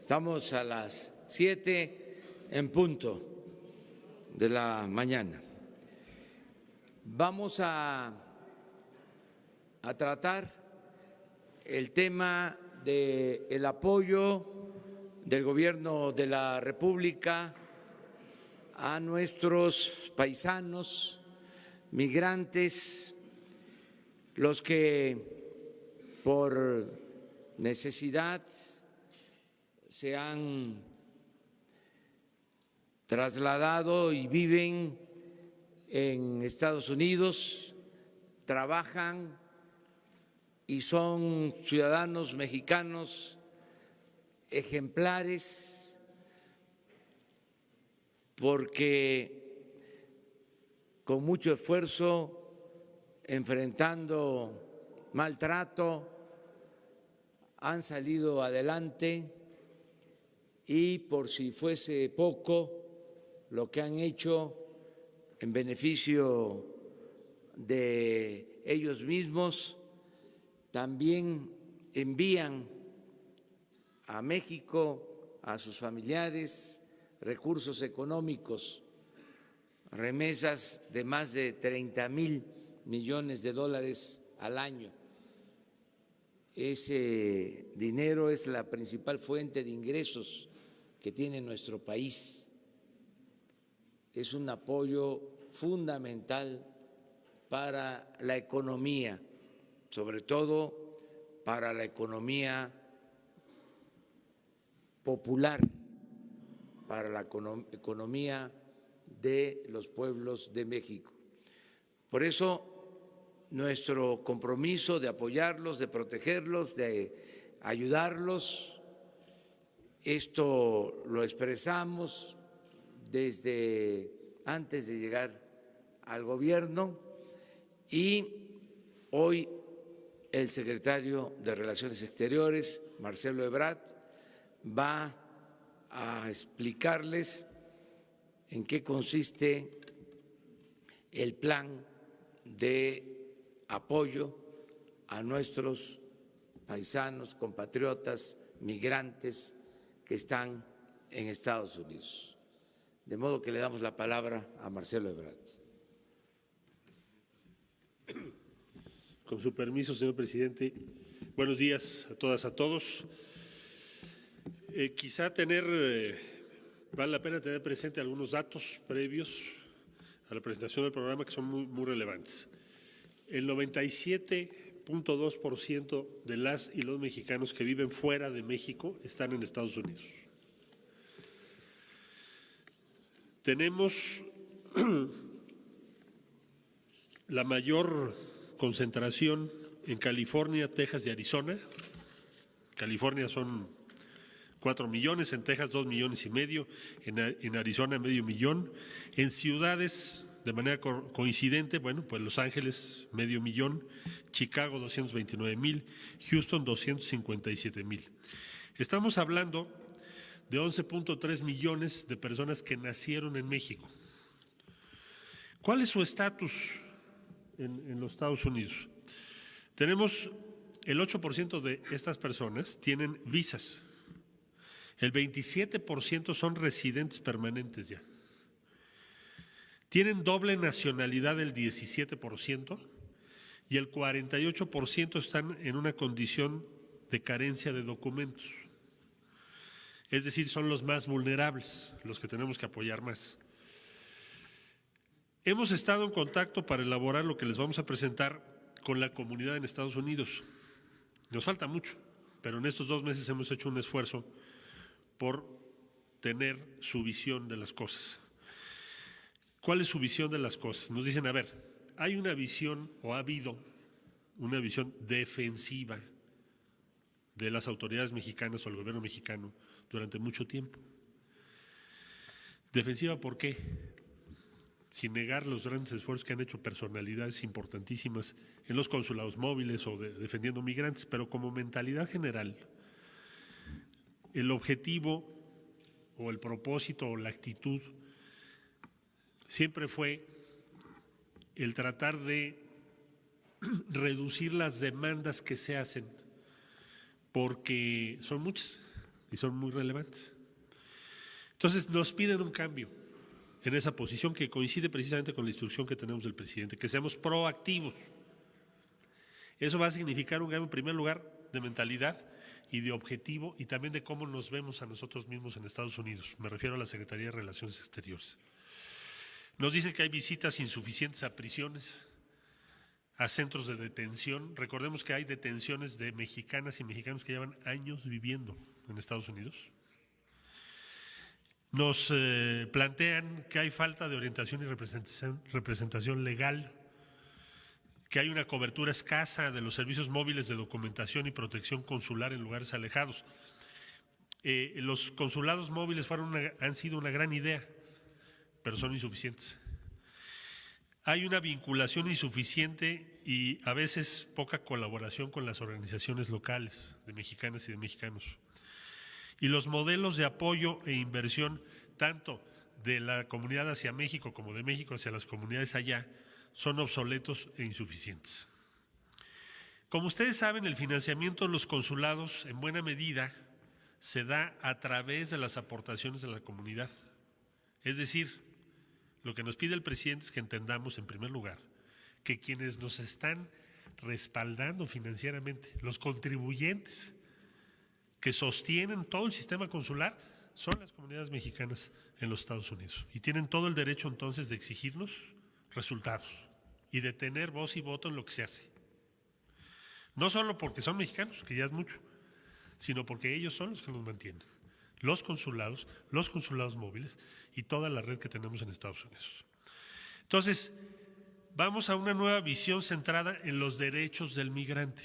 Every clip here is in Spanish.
Estamos a las 7 en punto de la mañana. Vamos a tratar el tema del apoyo del Gobierno de la República a nuestros paisanos migrantes, los que por necesidad se han trasladado y viven en Estados Unidos, trabajan y son ciudadanos mexicanos ejemplares, porque con mucho esfuerzo, enfrentando maltrato, han salido adelante. Y por si fuese poco, lo que han hecho en beneficio de ellos mismos, también envían a México, a sus familiares, recursos económicos, remesas de más de 30,000 millones de dólares al año. Ese dinero es la principal fuente de ingresos que tiene nuestro país. Es un apoyo fundamental para la economía, sobre todo para la economía popular, para la economía de los pueblos de México. Por eso, nuestro compromiso de apoyarlos, de protegerlos, de ayudarlos, esto lo expresamos desde antes de llegar al gobierno y hoy el secretario de Relaciones Exteriores, Marcelo Ebrard, va a explicarles en qué consiste el plan de apoyo a nuestros paisanos, compatriotas, migrantes que están en Estados Unidos. De modo que le damos la palabra a Marcelo Ebrard. Con su permiso, señor presidente. Buenos días a todas, a todos. Vale la pena tener presente algunos datos previos a la presentación del programa que son muy relevantes. El 97.2% de las y los mexicanos que viven fuera de México están en Estados Unidos. Tenemos la mayor concentración en California, Texas y Arizona. California son 4 millones, en Texas 2,5 millones, en Arizona 500,000, en ciudades de manera coincidente, bueno, pues Los Ángeles 500,000, Chicago 229,000, Houston 257,000. Estamos hablando de 11.3 millones de personas que nacieron en México. ¿Cuál es su estatus en los Estados Unidos? Tenemos el 8% de estas personas tienen visas. El 27% son residentes permanentes ya. Tienen doble nacionalidad el 17% y el 48% están en una condición de carencia de documentos. Es decir, son los más vulnerables, los que tenemos que apoyar más. Hemos estado en contacto para elaborar lo que les vamos a presentar con la comunidad en Estados Unidos. Nos falta mucho, pero en estos 2 meses hemos hecho un esfuerzo por tener su visión de las cosas. ¿Cuál es su visión de las cosas? Nos dicen, a ver, hay una visión o ha habido una visión defensiva de las autoridades mexicanas o el gobierno mexicano durante mucho tiempo. ¿Defensiva por qué? Sin negar los grandes esfuerzos que han hecho personalidades importantísimas en los consulados móviles o defendiendo migrantes, pero como mentalidad general, el objetivo o el propósito o la actitud siempre fue el tratar de reducir las demandas que se hacen, porque son muchas. y son muy relevantes. Entonces nos piden un cambio en esa posición que coincide precisamente con la instrucción que tenemos del presidente, que seamos proactivos. Eso va a significar un cambio en primer lugar de mentalidad y de objetivo y también de cómo nos vemos a nosotros mismos en Estados Unidos. Me refiero a la Secretaría de Relaciones Exteriores. Nos dicen que hay visitas insuficientes a prisiones, a centros de detención. Recordemos que hay detenciones de mexicanas y mexicanos que llevan años viviendo en Estados Unidos. Nos plantean que hay falta de orientación y representación legal, que hay una cobertura escasa de los servicios móviles de documentación y protección consular en lugares alejados. Los consulados móviles han sido una gran idea, pero son insuficientes. Hay una vinculación insuficiente y a veces poca colaboración con las organizaciones locales de mexicanas y de mexicanos. Y los modelos de apoyo e inversión, tanto de la comunidad hacia México como de México hacia las comunidades allá, son obsoletos e insuficientes. Como ustedes saben, el financiamiento de los consulados en buena medida se da a través de las aportaciones de la comunidad. Es decir, lo que nos pide el presidente es que entendamos, en primer lugar, que quienes nos están respaldando financieramente, los contribuyentes que sostienen todo el sistema consular, son las comunidades mexicanas en los Estados Unidos. Y tienen todo el derecho entonces de exigirnos resultados y de tener voz y voto en lo que se hace. No solo porque son mexicanos, que ya es mucho, sino porque ellos son los que nos mantienen. Los consulados móviles y toda la red que tenemos en Estados Unidos. Entonces, vamos a una nueva visión centrada en los derechos del migrante.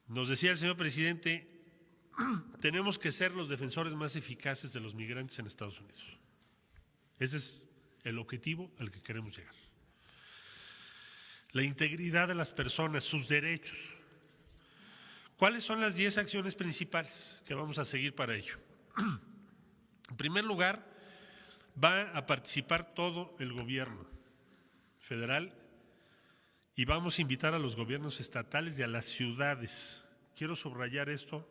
Nos decía el señor presidente, tenemos que ser los defensores más eficaces de los migrantes en Estados Unidos. Ese es el objetivo al que queremos llegar. La integridad de las personas, sus derechos. ¿Cuáles son las 10 acciones principales que vamos a seguir para ello? En primer lugar, va a participar todo el gobierno federal y vamos a invitar a los gobiernos estatales y a las ciudades. Quiero subrayar esto,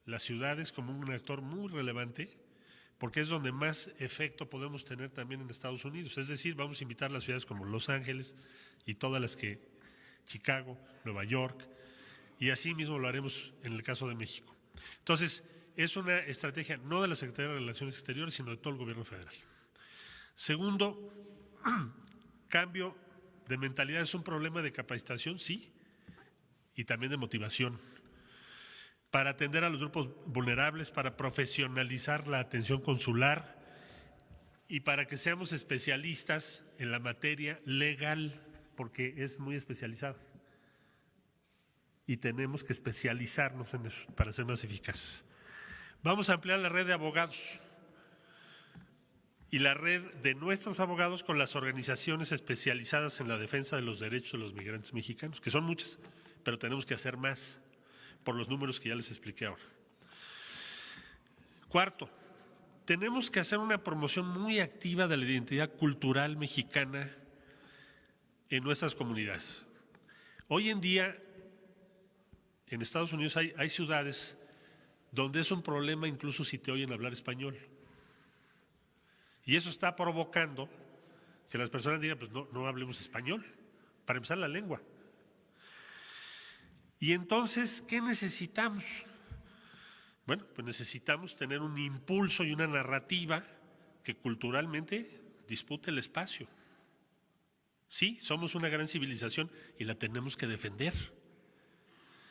las ciudades como un actor muy relevante, porque es donde más efecto podemos tener también en Estados Unidos. Es decir, vamos a invitar a las ciudades como Los Ángeles y todas las que, Chicago, Nueva York, y así mismo lo haremos en el caso de México. Entonces, es una estrategia no de la Secretaría de Relaciones Exteriores, sino de todo el gobierno federal. Segundo, cambio de mentalidad. ¿Es un problema de capacitación? Sí, y también de motivación. Para atender a los grupos vulnerables, para profesionalizar la atención consular y para que seamos especialistas en la materia legal, porque es muy especializada. Y tenemos que especializarnos en eso para ser más eficaces. Vamos a ampliar la red de abogados y la red de nuestros abogados con las organizaciones especializadas en la defensa de los derechos de los migrantes mexicanos, que son muchas, pero tenemos que hacer más por los números que ya les expliqué ahora. Cuarto, tenemos que hacer una promoción muy activa de la identidad cultural mexicana en nuestras comunidades. Hoy en día, en Estados Unidos hay ciudades donde es un problema incluso si te oyen hablar español. Y eso está provocando que las personas digan, pues no hablemos español, para empezar la lengua. Y entonces, ¿qué necesitamos? Bueno, pues necesitamos tener un impulso y una narrativa que culturalmente dispute el espacio. Sí, somos una gran civilización y la tenemos que defender.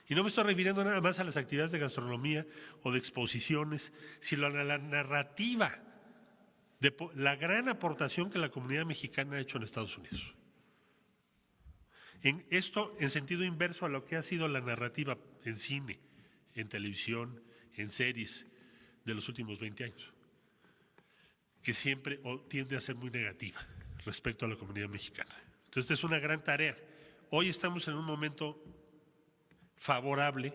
Y no me estoy refiriendo nada más a las actividades de gastronomía o de exposiciones, sino a la narrativa de la gran aportación que la comunidad mexicana ha hecho en Estados Unidos. En esto, en sentido inverso a lo que ha sido la narrativa en cine, en televisión, en series de los últimos 20 años, que siempre tiende a ser muy negativa respecto a la comunidad mexicana. Entonces, esta es una gran tarea. Hoy estamos en un momento favorable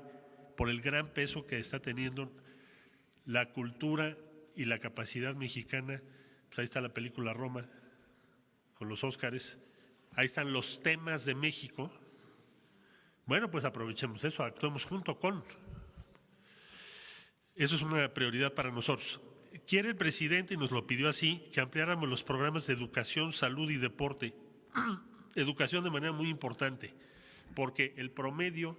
por el gran peso que está teniendo la cultura y la capacidad mexicana. Pues ahí está la película Roma con los Óscares, ahí están los temas de México. Bueno, pues aprovechemos eso, actuemos junto con. Eso es una prioridad para nosotros. Quiere el presidente, y nos lo pidió así, que ampliáramos los programas de educación, salud y deporte. Educación de manera muy importante, porque el promedio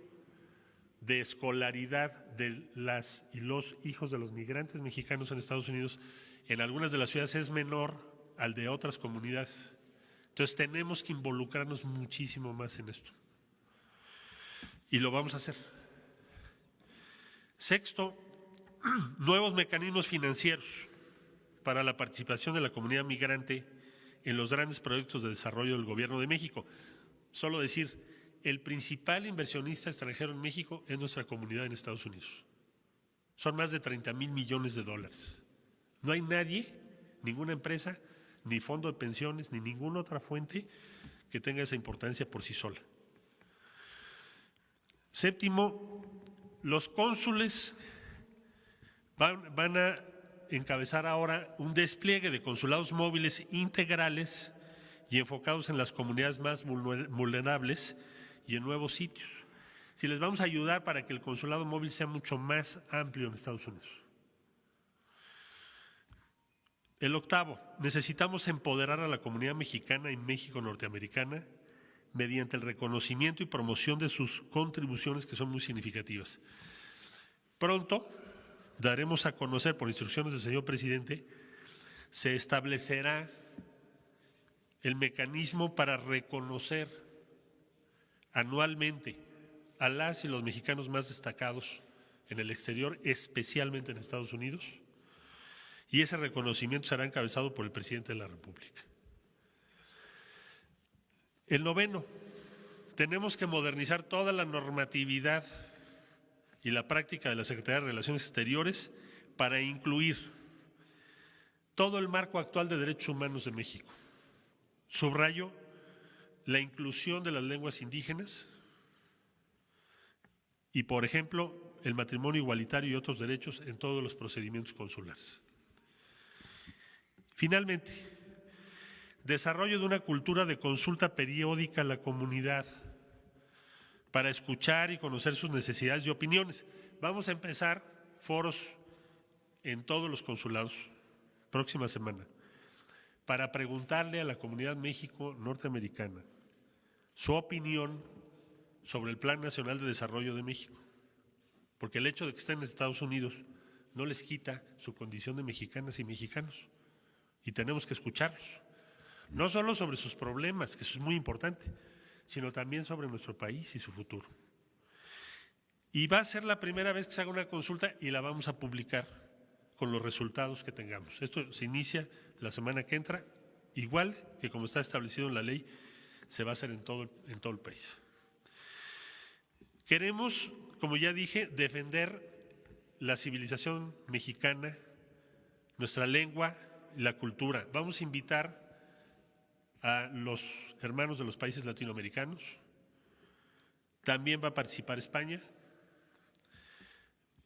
de escolaridad de las y los hijos de los migrantes mexicanos en Estados Unidos en algunas de las ciudades es menor al de otras comunidades. Entonces tenemos que involucrarnos muchísimo más en esto. Y lo vamos a hacer. Sexto, nuevos mecanismos financieros para la participación de la comunidad migrante en los grandes proyectos de desarrollo del Gobierno de México. Solo decir, el principal inversionista extranjero en México es nuestra comunidad en Estados Unidos. Son más de 30,000 millones de dólares. No hay nadie, ninguna empresa, ni fondo de pensiones, ni ninguna otra fuente que tenga esa importancia por sí sola. Séptimo, los cónsules van a encabezar ahora un despliegue de consulados móviles integrales y enfocados en las comunidades más vulnerables y en nuevos sitios. Si les vamos a ayudar para que el consulado móvil sea mucho más amplio en Estados Unidos. El octavo, necesitamos empoderar a la comunidad mexicana y México-norteamericana mediante el reconocimiento y promoción de sus contribuciones que son muy significativas. Pronto daremos a conocer, por instrucciones del señor presidente, se establecerá el mecanismo para reconocer anualmente a las y los mexicanos más destacados en el exterior, especialmente en Estados Unidos, y ese reconocimiento será encabezado por el presidente de la República. El noveno, tenemos que modernizar toda la normatividad y la práctica de la Secretaría de Relaciones Exteriores para incluir todo el marco actual de derechos humanos de México. Subrayo la inclusión de las lenguas indígenas y, por ejemplo, el matrimonio igualitario y otros derechos en todos los procedimientos consulares. Finalmente, desarrollo de una cultura de consulta periódica a la comunidad para escuchar y conocer sus necesidades y opiniones. Vamos a empezar foros en todos los consulados próxima semana para preguntarle a la comunidad México-norteamericana su opinión sobre el Plan Nacional de Desarrollo de México. Porque el hecho de que estén en Estados Unidos no les quita su condición de mexicanas y mexicanos. Y tenemos que escucharlos. No solo sobre sus problemas, que eso es muy importante, sino también sobre nuestro país y su futuro. Y va a ser la primera vez que se haga una consulta y la vamos a publicar con los resultados que tengamos. Esto se inicia la semana que entra, igual que como está establecido en la ley, se va a hacer en todo el país. Queremos, como ya dije, defender la civilización mexicana, nuestra lengua y la cultura. Vamos a invitar a los hermanos de los países latinoamericanos. También va a participar España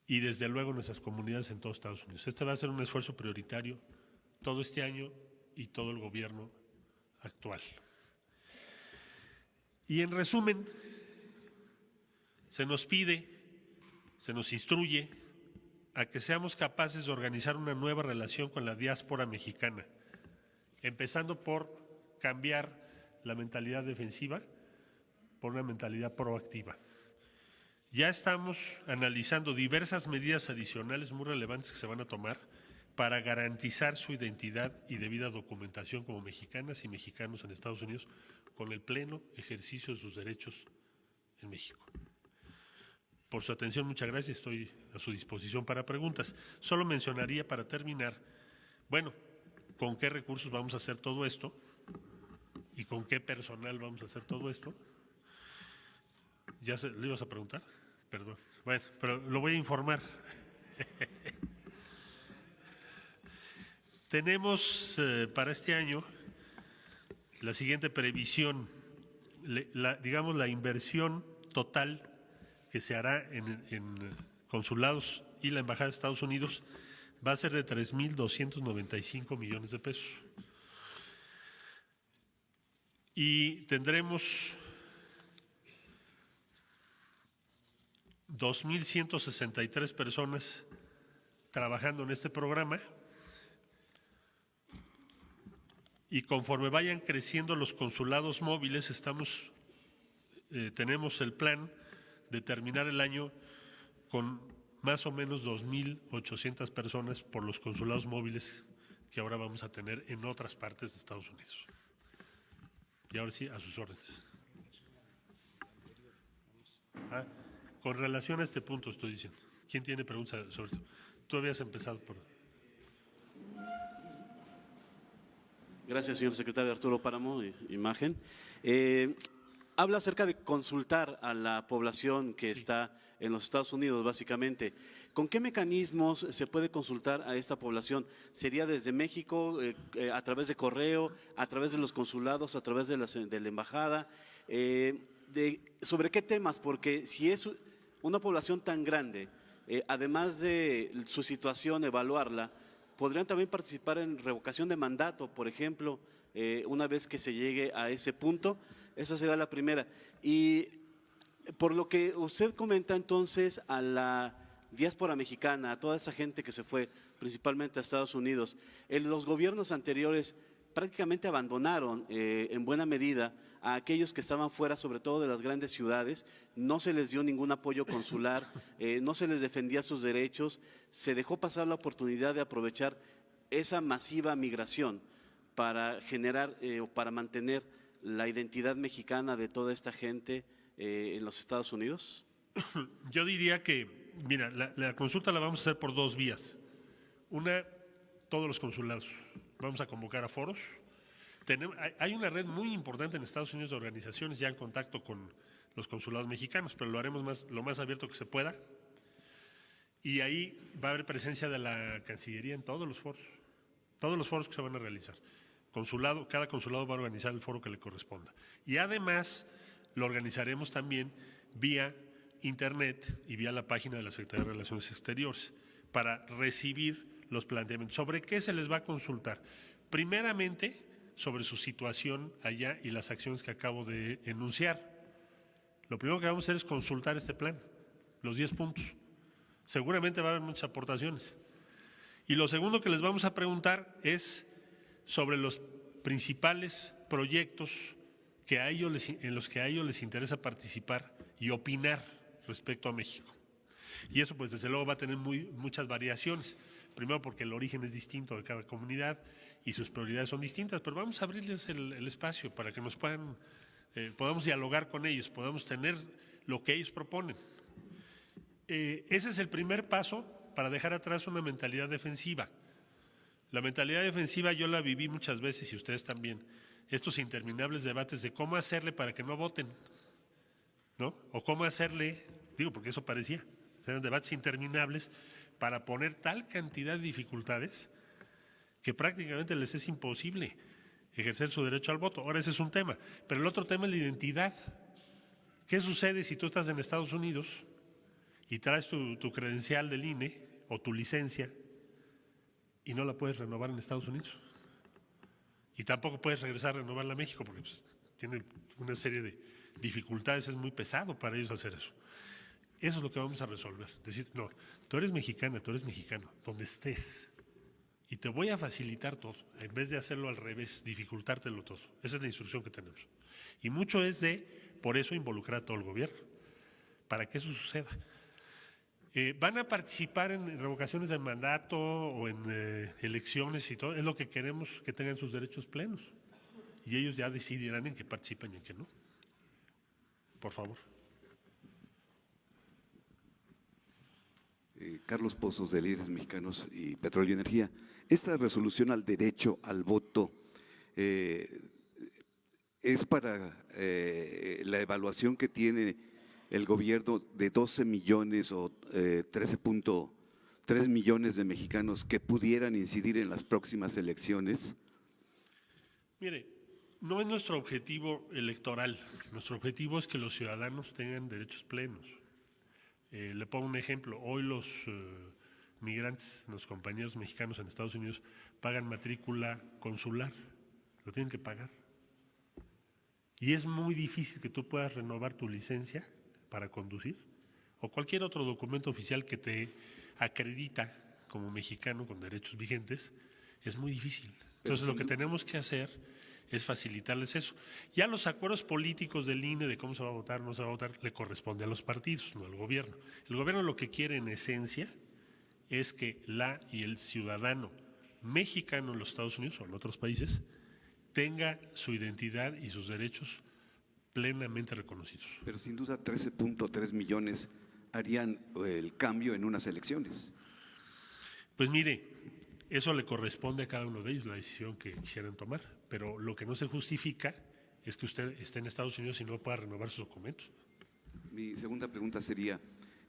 y desde luego nuestras comunidades en todos Estados Unidos. Este va a ser un esfuerzo prioritario todo este año y todo el gobierno actual. Y en resumen, se nos pide, se nos instruye a que seamos capaces de organizar una nueva relación con la diáspora mexicana, empezando por cambiar la mentalidad defensiva por una mentalidad proactiva. Ya estamos analizando diversas medidas adicionales muy relevantes que se van a tomar para garantizar su identidad y debida documentación como mexicanas y mexicanos en Estados Unidos con el pleno ejercicio de sus derechos en México. Por su atención, muchas gracias. Estoy a su disposición para preguntas. Solo mencionaría para terminar, bueno, con qué recursos vamos a hacer todo esto y con qué personal vamos a hacer todo esto. ¿Ya le ibas a preguntar? Perdón. Bueno, pero lo voy a informar. Tenemos para este año la siguiente previsión, digamos la inversión total que se hará en consulados y la Embajada de Estados Unidos va a ser de 3,295 millones de pesos. Y tendremos 2,163 personas trabajando en este programa y conforme vayan creciendo los consulados móviles, tenemos el plan de terminar el año con más o menos 2,800 personas por los consulados móviles que ahora vamos a tener en otras partes de Estados Unidos. Y ahora sí, a sus órdenes. Con relación a este punto estoy diciendo. ¿Quién tiene preguntas sobre esto? Tú habías empezado por… Gracias, señor secretario. Arturo Páramo, imagen. Habla acerca de consultar a la población que está en los Estados Unidos, básicamente. ¿Con qué mecanismos se puede consultar a esta población? ¿Sería desde México, a través de correo, a través de los consulados, a través de la embajada? ¿Sobre qué temas? Porque si es una población tan grande, además de su situación, evaluarla, podrían también participar en revocación de mandato, por ejemplo, una vez que se llegue a ese punto. Esa será la primera. Y por lo que usted comenta entonces a la diáspora mexicana, a toda esa gente que se fue principalmente a Estados Unidos, los gobiernos anteriores prácticamente abandonaron en buena medida a aquellos que estaban fuera, sobre todo de las grandes ciudades. No se les dio ningún apoyo consular, no se les defendía sus derechos, se dejó pasar la oportunidad de aprovechar esa masiva migración para generar o para mantener la identidad mexicana de toda esta gente en los Estados Unidos. Yo diría que, mira, la consulta la vamos a hacer por dos vías. Una, todos los consulados. Vamos a convocar a foros. Hay una red muy importante en Estados Unidos de organizaciones ya en contacto con los consulados mexicanos, pero lo haremos lo más abierto que se pueda. Y ahí va a haber presencia de la Cancillería en todos los foros que se van a realizar. Cada consulado va a organizar el foro que le corresponda. Y además lo organizaremos también vía internet y vía la página de la Secretaría de Relaciones Exteriores para recibir los planteamientos. ¿Sobre qué se les va a consultar? Primeramente, sobre su situación allá y las acciones que acabo de enunciar. Lo primero que vamos a hacer es consultar este plan, los 10 puntos. Seguramente va a haber muchas aportaciones. Y lo segundo que les vamos a preguntar es sobre los principales proyectos en los que a ellos les interesa participar y opinar respecto a México. Y eso pues desde luego va a tener muchas variaciones. Primero porque el origen es distinto de cada comunidad y sus prioridades son distintas, pero vamos a abrirles el espacio para que nos podamos dialogar con ellos, podamos tener lo que ellos proponen. Ese es el primer paso para dejar atrás una mentalidad defensiva. La mentalidad defensiva yo la viví muchas veces y ustedes también. Estos interminables debates de cómo hacerle para que no voten, ¿no? O cómo hacerle, porque eso parecía, eran debates interminables para poner tal cantidad de dificultades que prácticamente les es imposible ejercer su derecho al voto. Ahora ese es un tema. Pero el otro tema es la identidad. ¿Qué sucede si tú estás en Estados Unidos y traes tu credencial del INE o tu licencia y no la puedes renovar en Estados Unidos? Y tampoco puedes regresar a renovarla a México porque pues, tiene una serie de dificultades, es muy pesado para ellos hacer eso. Eso es lo que vamos a resolver. Decir, no, tú eres mexicana, tú eres mexicano, donde estés. Y te voy a facilitar todo, en vez de hacerlo al revés, dificultártelo todo. Esa es la instrucción que tenemos. Y mucho es por eso, involucrar a todo el gobierno, para que eso suceda. Van a participar en revocaciones de mandato o en elecciones y todo, es lo que queremos, que tengan sus derechos plenos. Y ellos ya decidirán en qué participan y en qué no. Por favor. Carlos Pozos, de Líderes Mexicanos y Petróleo y Energía. Esta resolución al derecho al voto es para la evaluación que tiene el gobierno de 12 millones o 13.3 millones de mexicanos que pudieran incidir en las próximas elecciones. Mire, no es nuestro objetivo electoral. Nuestro objetivo es que los ciudadanos tengan derechos plenos. Le pongo un ejemplo. Hoy los migrantes, los compañeros mexicanos en Estados Unidos, pagan matrícula consular. Lo tienen que pagar. Y es muy difícil que tú puedas renovar tu licencia para conducir o cualquier otro documento oficial que te acredita como mexicano con derechos vigentes, es muy difícil. Entonces lo que tenemos que hacer es facilitarles eso. Ya los acuerdos políticos del INE de cómo se va a votar, no se va a votar, le corresponde a los partidos, no al gobierno. El gobierno lo que quiere en esencia es que la y el ciudadano mexicano en los Estados Unidos o en otros países tenga su identidad y sus derechos plenamente reconocidos. Pero sin duda 13.3 millones harían el cambio en unas elecciones. Pues mire, eso le corresponde a cada uno de ellos, la decisión que quisieran tomar, pero lo que no se justifica es que usted esté en Estados Unidos y no pueda renovar sus documentos. Mi segunda pregunta sería,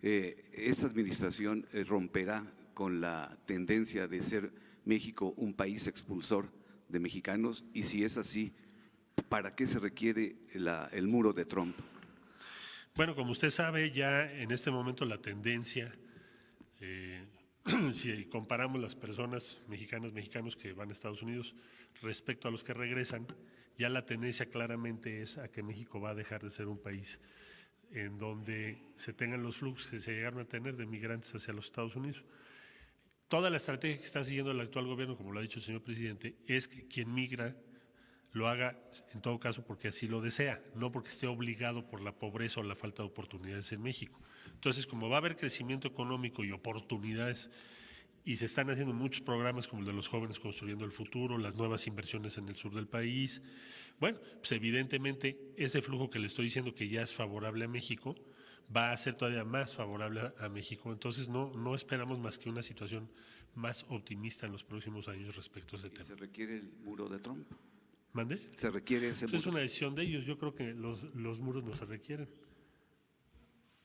¿esta administración romperá con la tendencia de ser México un país expulsor de mexicanos? Y si es así, ¿para qué se requiere el muro de Trump? Bueno, como usted sabe, ya en este momento la tendencia, si comparamos las personas mexicanos que van a Estados Unidos respecto a los que regresan, ya la tendencia claramente es a que México va a dejar de ser un país en donde se tengan los flujos que se llegaron a tener de migrantes hacia los Estados Unidos. Toda la estrategia que está siguiendo el actual gobierno, como lo ha dicho el señor presidente, es que quien migra lo haga en todo caso porque así lo desea, no porque esté obligado por la pobreza o la falta de oportunidades en México. Entonces, como va a haber crecimiento económico y oportunidades, y se están haciendo muchos programas como el de los jóvenes construyendo el futuro, las nuevas inversiones en el sur del país, bueno, pues evidentemente ese flujo que le estoy diciendo que ya es favorable a México, va a ser todavía más favorable a México. Entonces no esperamos más que una situación más optimista en los próximos años respecto a ese tema. ¿Se requiere el muro de Trump? ¿Mande? ¿Se requiere ese muro? Es una decisión de ellos. Yo creo que los muros no se requieren.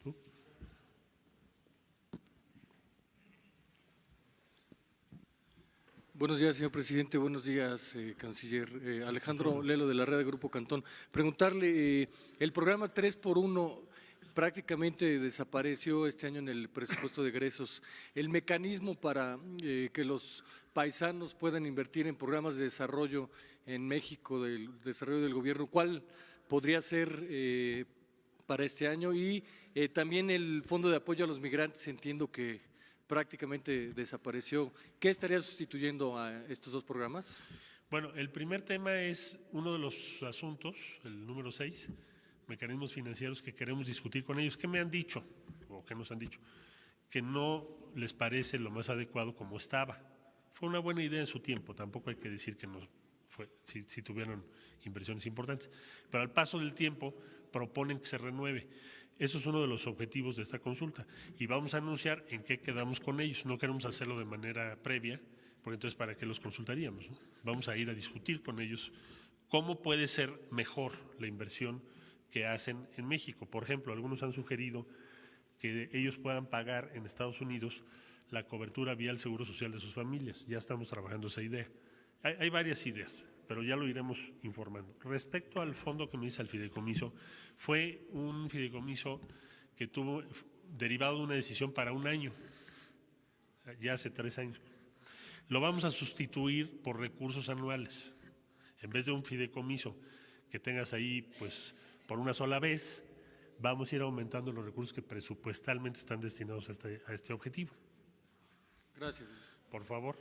¿Tú? Buenos días, señor presidente. Buenos días, canciller. Alejandro Lelo, de la red de Grupo Cantón. Preguntarle, el programa 3x1 prácticamente desapareció este año en el presupuesto de egresos. El mecanismo para que los paisanos puedan invertir en programas de desarrollo en México, del desarrollo del gobierno, ¿cuál podría ser para este año? Y también el Fondo de Apoyo a los Migrantes, entiendo que prácticamente desapareció. ¿Qué estaría sustituyendo a estos dos programas? Bueno, el primer tema es uno de los asuntos, el número 6, mecanismos financieros que queremos discutir con ellos. ¿Qué me han dicho o qué nos han dicho? Que no les parece lo más adecuado como estaba. Fue una buena idea en su tiempo, tampoco hay que decir que no fue, si tuvieron inversiones importantes, pero al paso del tiempo proponen que se renueve. Eso es uno de los objetivos de esta consulta y vamos a anunciar en qué quedamos con ellos. No queremos hacerlo de manera previa, porque entonces ¿para qué los consultaríamos, no? Vamos a ir a discutir con ellos cómo puede ser mejor la inversión que hacen en México. Por ejemplo, algunos han sugerido que ellos puedan pagar en Estados Unidos la cobertura vía el Seguro Social de sus familias. Ya estamos trabajando esa idea. Hay varias ideas, pero ya lo iremos informando. Respecto al fondo que me dice el fideicomiso, fue un fideicomiso que tuvo derivado de una decisión para un año, ya hace 3 años. Lo vamos a sustituir por recursos anuales. En vez de un fideicomiso que tengas ahí pues por una sola vez, vamos a ir aumentando los recursos que presupuestalmente están destinados a este objetivo. Gracias. Por favor.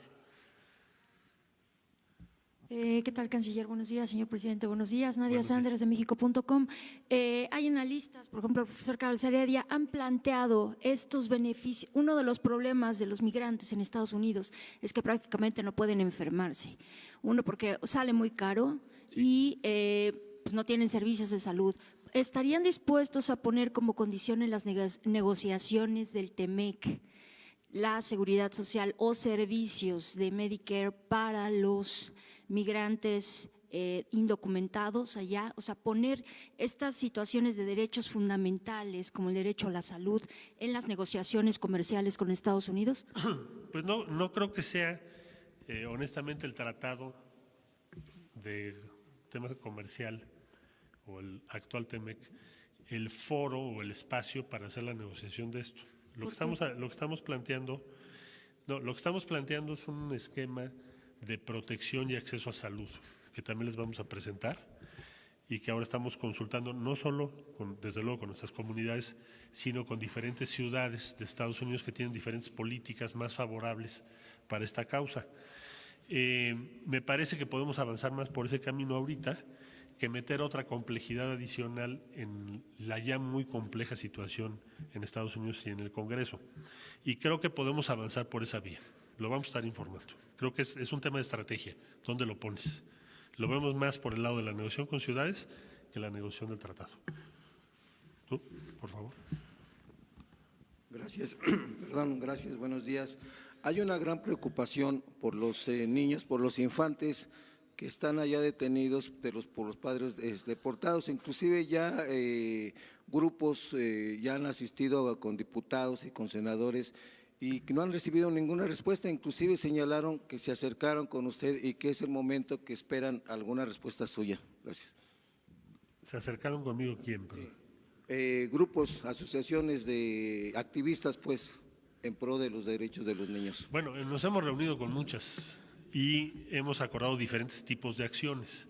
¿Qué tal, canciller? Buenos días, señor presidente. Buenos días. Nadia Buenos Sanders, de México.com. Hay analistas, por ejemplo, el profesor Carlos Heredia, han planteado estos beneficios. Uno de los problemas de los migrantes en Estados Unidos es que prácticamente no pueden enfermarse. Uno, porque sale muy caro y pues no tienen servicios de salud. ¿Estarían dispuestos a poner como condición en las negociaciones del TEMEC la seguridad social o servicios de Medicare para los migrantes indocumentados allá? O sea, poner estas situaciones de derechos fundamentales como el derecho a la salud en las negociaciones comerciales con Estados Unidos. Pues no creo que sea, honestamente, el tratado de tema comercial o el actual TEMEC el foro o el espacio para hacer la negociación de esto. Lo que estamos planteando es un esquema de protección y acceso a salud que también les vamos a presentar y que ahora estamos consultando no solo, desde luego, con nuestras comunidades, sino con diferentes ciudades de Estados Unidos que tienen diferentes políticas más favorables para esta causa. Me parece que podemos avanzar más por ese camino ahorita que meter otra complejidad adicional en la ya muy compleja situación en Estados Unidos y en el Congreso. Y creo que podemos avanzar por esa vía. Lo vamos a estar informando. Creo que es un tema de estrategia. ¿Dónde lo pones? Lo vemos más por el lado de la negociación con ciudades que la negociación del tratado. ¿Tú, por favor? Gracias. Perdón, gracias. Buenos días. Hay una gran preocupación por los niños, por los infantes que están allá detenidos por los padres deportados. Inclusive ya grupos ya han asistido con diputados y con senadores y que no han recibido ninguna respuesta. Inclusive señalaron que se acercaron con usted y que es el momento que esperan alguna respuesta suya. Gracias. ¿Se acercaron conmigo quién? Grupos, asociaciones de activistas, pues, en pro de los derechos de los niños. Bueno, nos hemos reunido con muchas y hemos acordado diferentes tipos de acciones.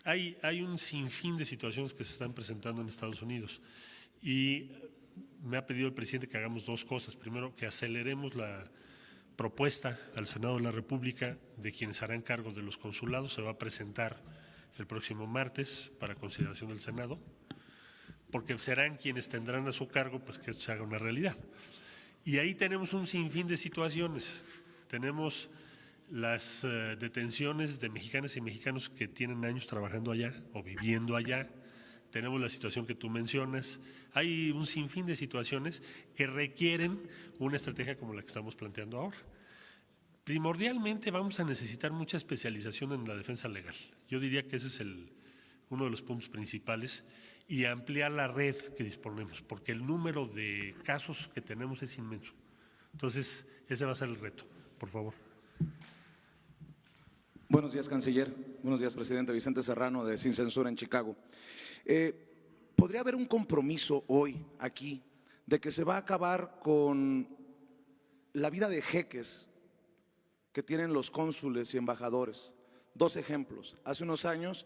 Hay un sinfín de situaciones que se están presentando en Estados Unidos y me ha pedido el presidente que hagamos dos cosas. Primero, que aceleremos la propuesta al Senado de la República de quienes harán cargo de los consulados. Se va a presentar el próximo martes para consideración del Senado, porque serán quienes tendrán a su cargo pues que esto se haga una realidad. Y ahí tenemos un sinfín de situaciones. Tenemos las detenciones de mexicanas y mexicanos que tienen años trabajando allá o viviendo allá. Tenemos la situación que tú mencionas. Hay un sinfín de situaciones que requieren una estrategia como la que estamos planteando ahora. Primordialmente vamos a necesitar mucha especialización en la defensa legal. Yo diría que ese es uno de los puntos principales, y ampliar la red que disponemos, porque el número de casos que tenemos es inmenso. Entonces, ese va a ser el reto. Por favor. Buenos días, canciller. Buenos días, presidente. Vicente Serrano, de Sin Censura en Chicago. ¿Podría haber un compromiso hoy aquí de que se va a acabar con la vida de jeques que tienen los cónsules y embajadores? Dos ejemplos. Hace unos años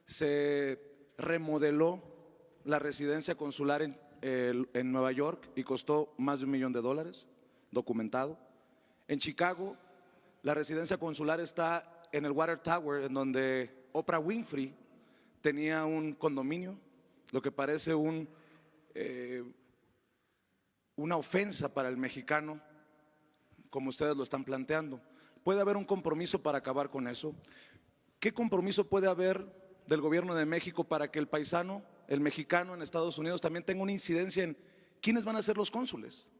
se remodeló la residencia consular en Nueva York y costó más de $1 millón, documentado. En Chicago, la residencia consular está en el Water Tower, en donde Oprah Winfrey tenía un condominio, lo que parece una ofensa para el mexicano, como ustedes lo están planteando. ¿Puede haber un compromiso para acabar con eso? ¿Qué compromiso puede haber del gobierno de México para que el paisano, el mexicano en Estados Unidos, también tenga una incidencia en quiénes van a ser los cónsules?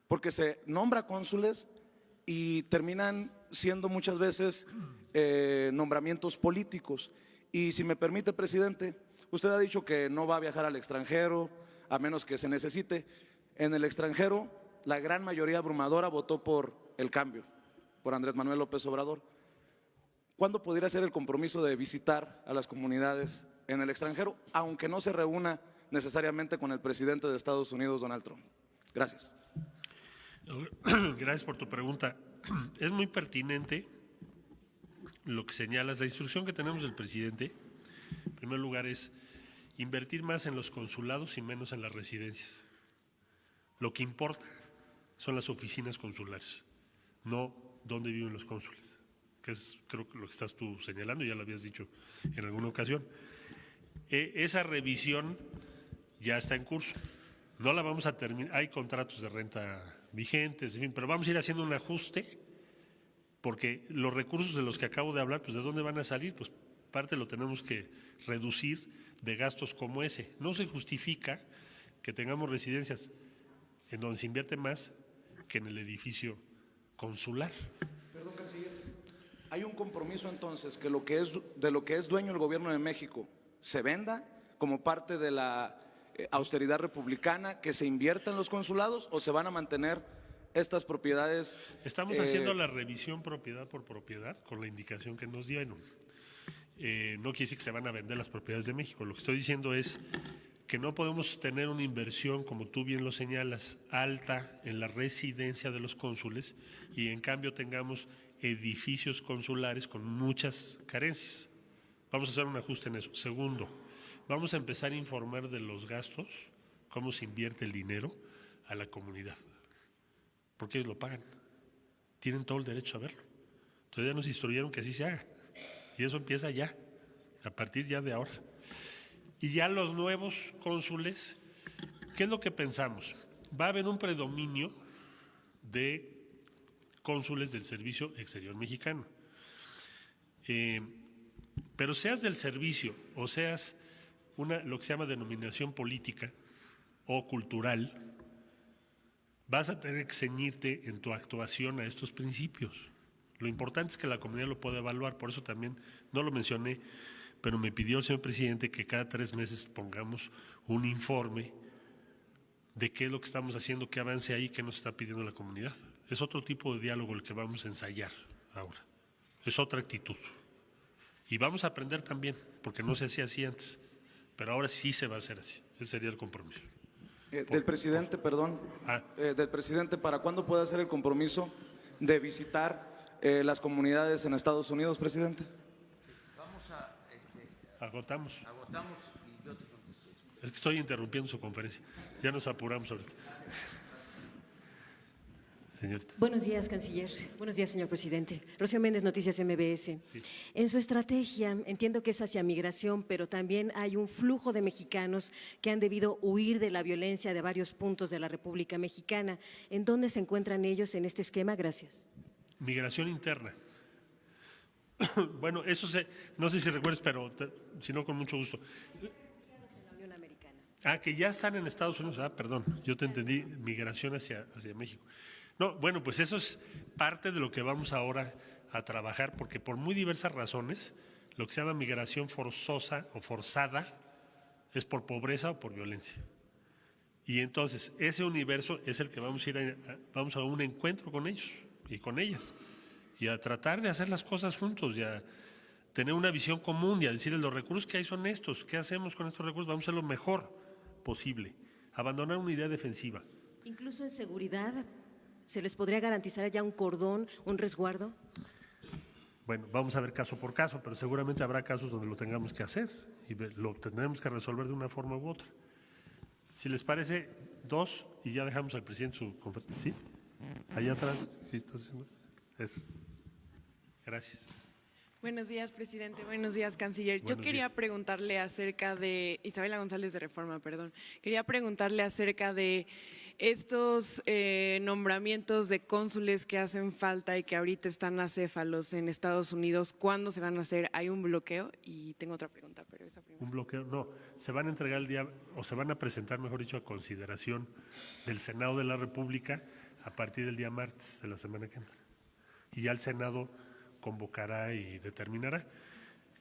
Porque se nombra cónsules y terminan siendo muchas veces nombramientos políticos. Y si me permite, presidente, usted ha dicho que no va a viajar al extranjero a menos que se necesite. En el extranjero, la gran mayoría abrumadora votó por el cambio, por Andrés Manuel López Obrador. ¿Cuándo podría ser el compromiso de visitar a las comunidades en el extranjero, aunque no se reúna necesariamente con el presidente de Estados Unidos, Donald Trump? Gracias. Gracias por tu pregunta. Es muy pertinente lo que señalas. La instrucción que tenemos del presidente, en primer lugar, es invertir más en los consulados y menos en las residencias. Lo que importa son las oficinas consulares, no dónde viven los cónsules, que es creo que lo que estás tú señalando, ya lo habías dicho en alguna ocasión. Esa revisión ya está en curso. No la vamos a terminar, hay contratos de renta vigentes, en fin, pero vamos a ir haciendo un ajuste, porque los recursos de los que acabo de hablar, pues ¿de dónde van a salir? Pues parte lo tenemos que reducir de gastos como ese. No se justifica que tengamos residencias en donde se invierte más que en el edificio consular. Perdón, canciller. ¿Hay un compromiso entonces que de lo que es dueño el gobierno de México se venda como parte de la austeridad republicana, que se invierta en los consulados, o se van a mantener estas propiedades? Estamos haciendo la revisión propiedad por propiedad con la indicación que nos dieron. No quiere decir que se van a vender las propiedades de México. Lo que estoy diciendo es que no podemos tener una inversión, como tú bien lo señalas, alta en la residencia de los cónsules y en cambio tengamos edificios consulares con muchas carencias. Vamos a hacer un ajuste en eso. Segundo, vamos a empezar a informar de los gastos, cómo se invierte el dinero a la comunidad, porque ellos lo pagan. Tienen todo el derecho a verlo. Entonces ya nos instruyeron que así se haga. Y eso empieza ya, a partir ya de ahora. Y ya los nuevos cónsules, ¿qué es lo que pensamos? Va a haber un predominio de cónsules del Servicio Exterior Mexicano. Pero seas del servicio o seas lo que se llama denominación política o cultural, vas a tener que ceñirte en tu actuación a estos principios. Lo importante es que la comunidad lo pueda evaluar, por eso también no lo mencioné, pero me pidió el señor presidente que cada 3 meses pongamos un informe de qué es lo que estamos haciendo, qué avance hay, qué nos está pidiendo la comunidad. Es otro tipo de diálogo el que vamos a ensayar ahora, es otra actitud. Y vamos a aprender también, porque no se hacía así antes, pero ahora sí se va a hacer así, ese sería el compromiso. Del presidente, perdón, del presidente, ¿para cuándo puede hacer el compromiso de visitar las comunidades en Estados Unidos, presidente? Vamos a… Agotamos. Y yo te contesto. Es que estoy interrumpiendo su conferencia. Ya nos apuramos ahorita. Señorita. Buenos días, canciller. Buenos días, señor presidente. Rocío Méndez, Noticias MBS. Sí. En su estrategia, entiendo que es hacia migración, pero también hay un flujo de mexicanos que han debido huir de la violencia de varios puntos de la República Mexicana. ¿En dónde se encuentran ellos en este esquema? Gracias. Migración interna. Bueno, eso no sé si recuerdas, pero si no, con mucho gusto. Que ya están en Estados Unidos. Perdón, yo te entendí, migración hacia México. No, bueno, pues eso es parte de lo que vamos ahora a trabajar, porque por muy diversas razones, lo que se llama migración forzosa o forzada es por pobreza o por violencia. Y entonces, ese universo es el que vamos a un encuentro con ellos y con ellas, y a tratar de hacer las cosas juntos, y a tener una visión común, y a decirles los recursos que hay son estos, ¿qué hacemos con estos recursos? Vamos a hacer lo mejor posible, abandonar una idea defensiva. Incluso en seguridad, ¿se les podría garantizar ya un cordón, un resguardo? Bueno, vamos a ver caso por caso, pero seguramente habrá casos donde lo tengamos que hacer y lo tendremos que resolver de una forma u otra. Si les parece, 2 y ya dejamos al presidente su conferencia. ¿Sí? Allá atrás, ¿sí estás haciendo? Eso. Gracias. Buenos días, presidente. Buenos días, canciller. Yo quería preguntarle acerca de… Isabela González de Reforma, perdón. Quería preguntarle acerca de estos nombramientos de cónsules que hacen falta y que ahorita están acéfalos en Estados Unidos. ¿Cuándo se van a hacer? ¿Hay un bloqueo? Y tengo otra pregunta, pero esa primera. ¿Un bloqueo? No. Se van a entregar el día, o se van a presentar, mejor dicho, a consideración del Senado de la República a partir del día martes de la semana que entra. Y ya el Senado convocará y determinará.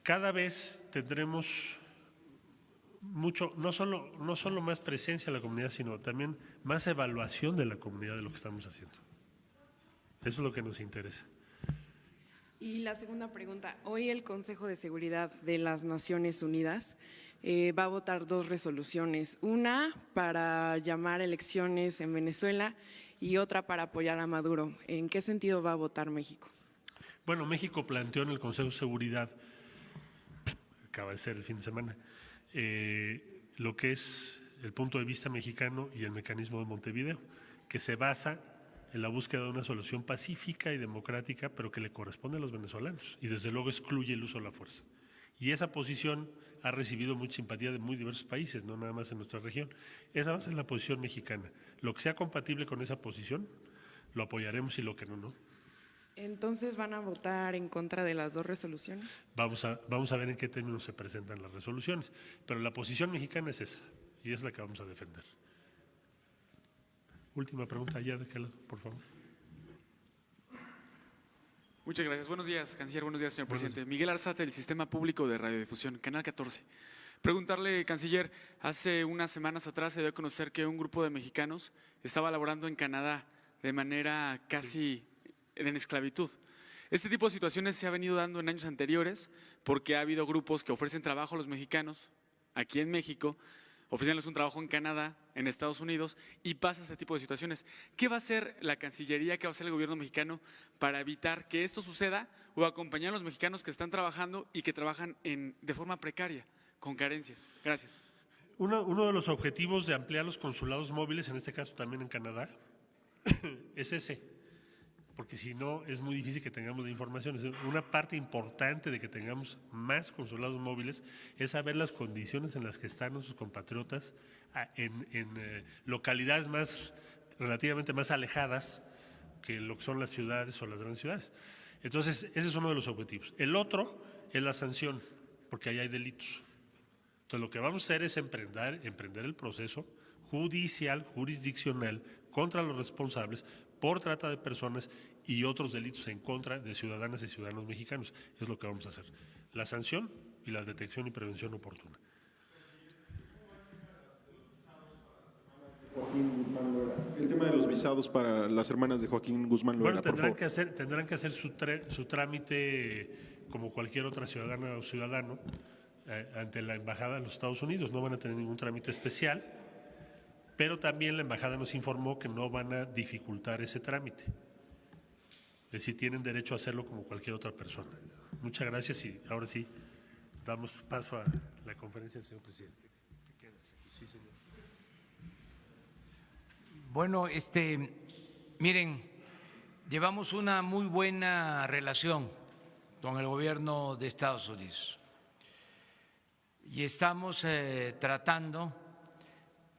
Cada vez tendremos mucho, no solo más presencia en la comunidad, sino también más evaluación de la comunidad de lo que estamos haciendo. Eso es lo que nos interesa. Y la segunda pregunta, hoy el Consejo de Seguridad de las Naciones Unidas va a votar 2 resoluciones, una para llamar elecciones en Venezuela y otra para apoyar a Maduro. ¿En qué sentido va a votar México? Bueno, México planteó en el Consejo de Seguridad, acaba de ser el fin de semana, lo que es el punto de vista mexicano y el mecanismo de Montevideo, que se basa en la búsqueda de una solución pacífica y democrática, pero que le corresponde a los venezolanos, y desde luego excluye el uso de la fuerza. Y esa posición ha recibido mucha simpatía de muy diversos países, no nada más en nuestra región. Esa va a ser la posición mexicana. Lo que sea compatible con esa posición, lo apoyaremos, y lo que no, no. Entonces, ¿van a votar en contra de las 2 resoluciones? Vamos a ver en qué términos se presentan las resoluciones, pero la posición mexicana es esa, y es la que vamos a defender. Última pregunta, allá de aquel lado, por favor. Muchas gracias. Buenos días, canciller. Buenos días, señor presidente. Miguel Arzate, del Sistema Público de Radiodifusión, Canal 14. Preguntarle, canciller, hace unas semanas atrás se dio a conocer que un grupo de mexicanos estaba laborando en Canadá de manera casi en esclavitud. Este tipo de situaciones se ha venido dando en años anteriores porque ha habido grupos que ofrecen trabajo a los mexicanos aquí en México ofreciéndoles un trabajo en Canadá, en Estados Unidos, y pasa este tipo de situaciones. ¿Qué va a hacer la Cancillería, qué va a hacer el gobierno mexicano para evitar que esto suceda o acompañar a los mexicanos que están trabajando y que trabajan de forma precaria, con carencias? Gracias. Uno de los objetivos de ampliar los consulados móviles, en este caso también en Canadá, es ese, porque si no es muy difícil que tengamos la información. Una parte importante de que tengamos más consulados móviles es saber las condiciones en las que están nuestros compatriotas en localidades relativamente más alejadas que lo que son las ciudades o las grandes ciudades. Entonces, ese es uno de los objetivos. El otro es la sanción, porque ahí hay delitos. Entonces, lo que vamos a hacer es emprender el proceso judicial, jurisdiccional, contra los responsables por trata de personas y otros delitos en contra de ciudadanas y ciudadanos mexicanos. Es lo que vamos a hacer. La sanción y la detección y prevención oportuna. El tema de los visados para las hermanas de Joaquín Guzmán Loera, tendrán que hacer su trámite como cualquier otra ciudadana o ciudadano ante la Embajada de los Estados Unidos. No van a tener ningún trámite especial, pero también la Embajada nos informó que no van a dificultar ese trámite. Es decir, tienen derecho a hacerlo como cualquier otra persona. Muchas gracias y ahora sí damos paso a la conferencia del señor presidente. Sí, señor. Bueno, miren, llevamos una muy buena relación con el gobierno de Estados Unidos y estamos tratando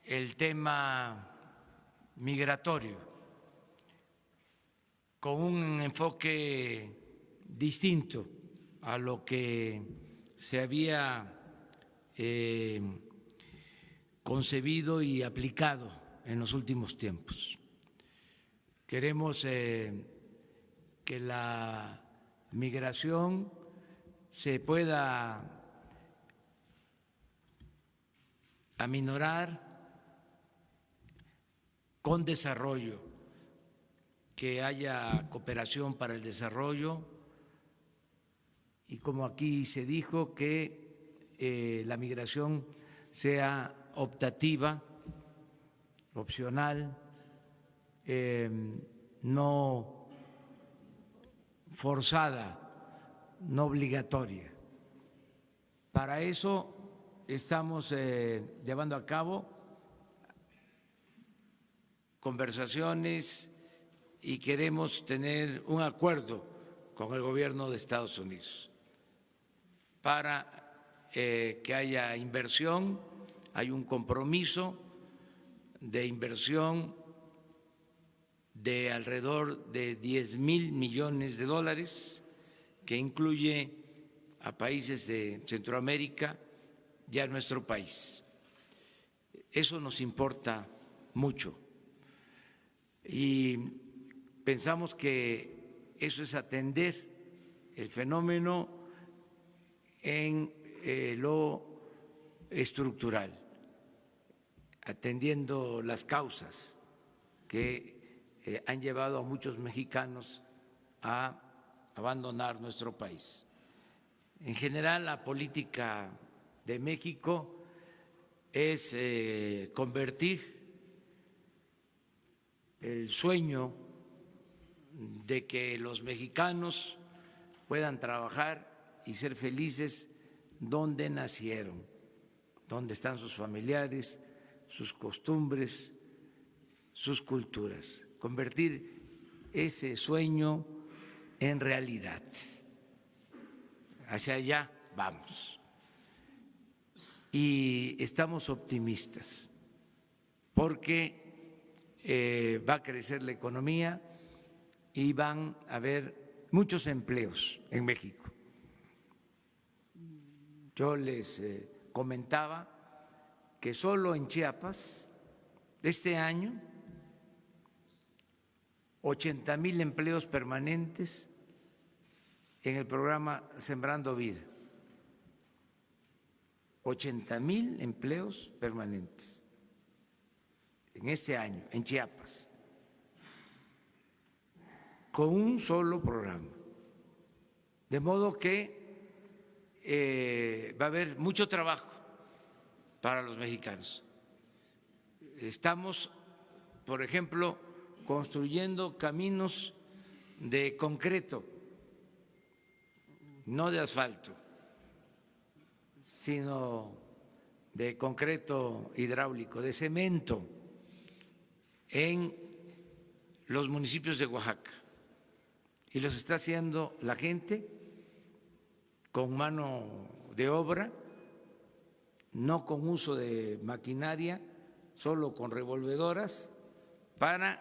el tema migratorio con un enfoque distinto a lo que se había concebido y aplicado en los últimos tiempos. Queremos que la migración se pueda aminorar con desarrollo, que haya cooperación para el desarrollo y, como aquí se dijo, que la migración sea optativa, opcional, no forzada, no obligatoria. Para eso estamos llevando a cabo conversaciones y queremos tener un acuerdo con el gobierno de Estados Unidos para que haya inversión. Hay un compromiso de inversión de alrededor de 10,000 millones de dólares, que incluye a países de Centroamérica y a nuestro país. Eso nos importa mucho y pensamos que eso es atender el fenómeno en lo estructural, atendiendo las causas que han llevado a muchos mexicanos a abandonar nuestro país. En general, la política de México es convertir el sueño de que los mexicanos puedan trabajar y ser felices donde nacieron, donde están sus familiares, sus costumbres, sus culturas, convertir ese sueño en realidad. Hacia allá vamos. Y estamos optimistas porque va a crecer la economía y van a haber muchos empleos en México. Yo les comentaba que solo en Chiapas, este año, 80,000 empleos permanentes en el programa Sembrando Vida. 80,000 empleos permanentes en este año, en Chiapas, con un solo programa. De modo que va a haber mucho trabajo para los mexicanos. Estamos, por ejemplo, construyendo caminos de concreto, no de asfalto, sino de concreto hidráulico, de cemento, en los municipios de Oaxaca. Y los está haciendo la gente con mano de obra, no con uso de maquinaria, solo con revolvedoras, para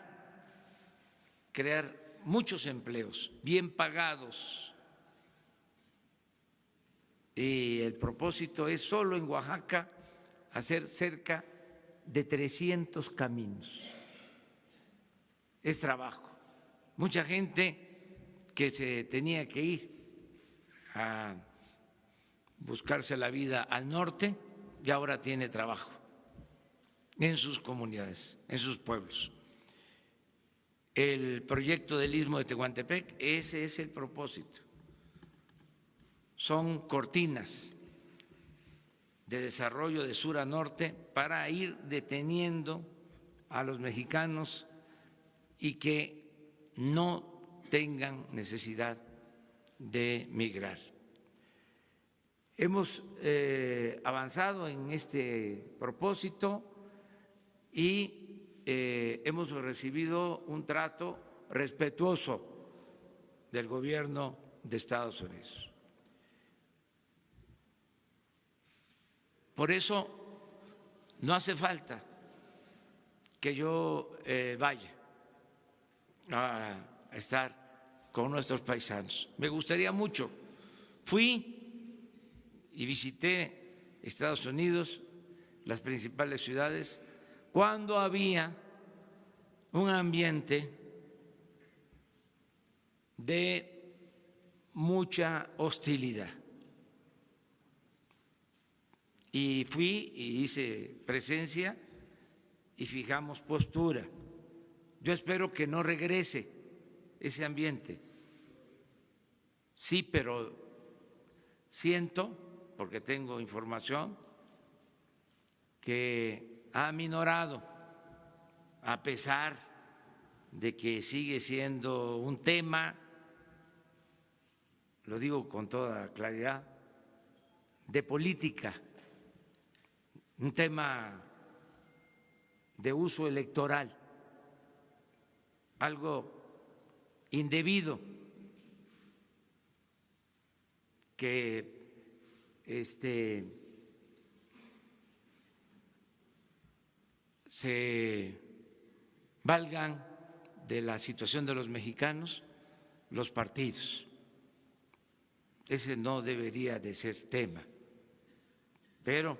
crear muchos empleos bien pagados. Y el propósito es solo en Oaxaca hacer cerca de 300 caminos. Es trabajo. Mucha gente que se tenía que ir a buscarse la vida al norte y ahora tiene trabajo en sus comunidades, en sus pueblos. El proyecto del Istmo de Tehuantepec, ese es el propósito. Son cortinas de desarrollo de sur a norte para ir deteniendo a los mexicanos y que no tengan necesidad de migrar. Hemos avanzado en este propósito y hemos recibido un trato respetuoso del gobierno de Estados Unidos. Por eso no hace falta que yo vaya a estar con nuestros paisanos. Me gustaría mucho. Fui y visité Estados Unidos, las principales ciudades, cuando había un ambiente de mucha hostilidad. Y fui y hice presencia y fijamos postura. Yo espero que no regrese ese ambiente. Sí, pero siento, porque tengo información, que ha minorado, a pesar de que sigue siendo un tema, lo digo con toda claridad, de política, un tema de uso electoral, algo indebido que se valgan de la situación de los mexicanos los partidos. Ese no debería de ser tema, pero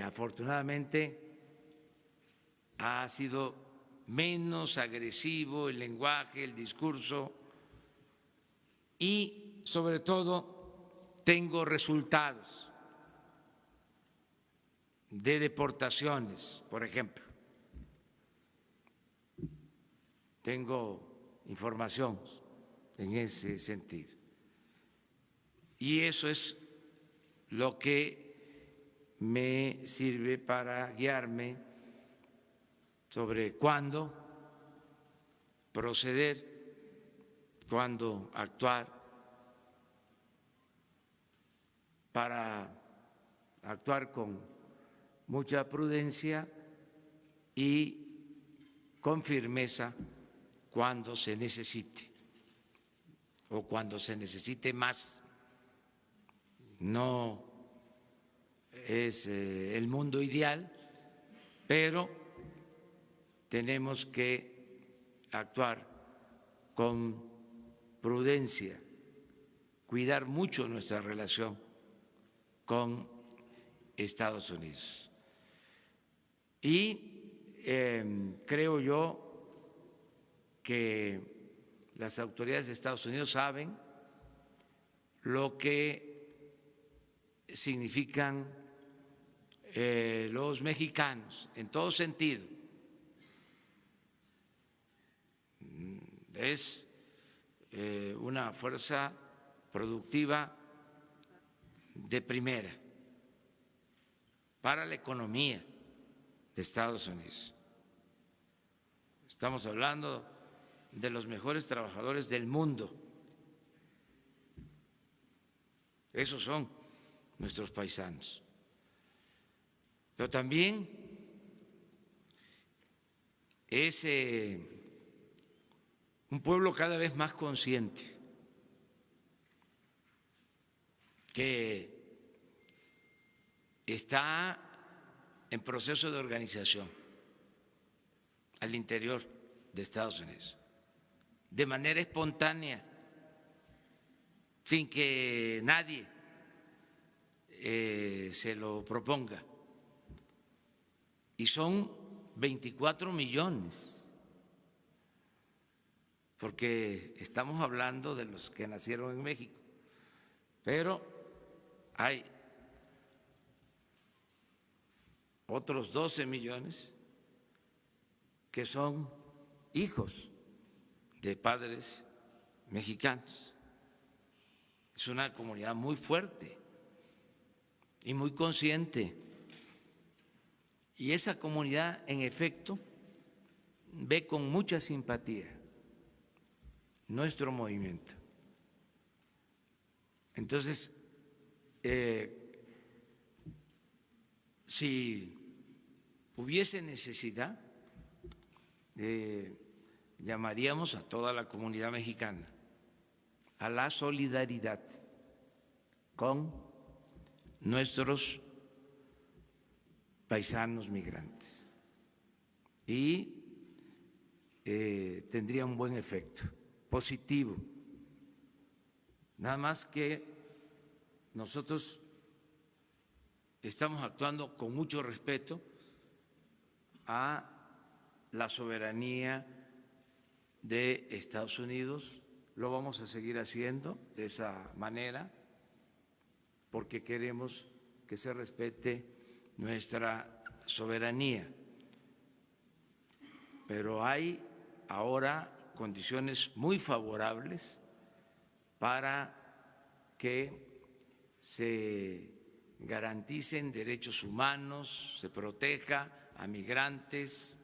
afortunadamente ha sido menos agresivo el lenguaje, el discurso y sobre todo tengo resultados de deportaciones, por ejemplo. Tengo información en ese sentido. Y eso es lo que me sirve para guiarme sobre cuándo proceder, cuándo actuar, para actuar con mucha prudencia y con firmeza cuando se necesite o cuando se necesite más. No es el mundo ideal, pero tenemos que actuar con prudencia, cuidar mucho nuestra relación con Estados Unidos. Y creo yo que las autoridades de Estados Unidos saben lo que significan los mexicanos en todo sentido. Es una fuerza productiva de primera para la economía de Estados Unidos. Estamos hablando de los mejores trabajadores del mundo. Esos son nuestros paisanos. Pero también es un pueblo cada vez más consciente que está en proceso de organización al interior de Estados Unidos, de manera espontánea, sin que nadie se lo proponga. Y son 24 millones, porque estamos hablando de los que nacieron en México, pero hay otros 12 millones que son hijos de padres mexicanos. Es una comunidad muy fuerte y muy consciente. Y esa comunidad, en efecto, ve con mucha simpatía nuestro movimiento. Entonces, si hubiese necesidad, llamaríamos a toda la comunidad mexicana a la solidaridad con nuestros paisanos migrantes y tendría un buen efecto positivo. Nada más que nosotros estamos actuando con mucho respeto a la soberanía de Estados Unidos. Lo vamos a seguir haciendo de esa manera porque queremos que se respete nuestra soberanía. Pero hay ahora condiciones muy favorables para que se garanticen derechos humanos, se proteja a migrantes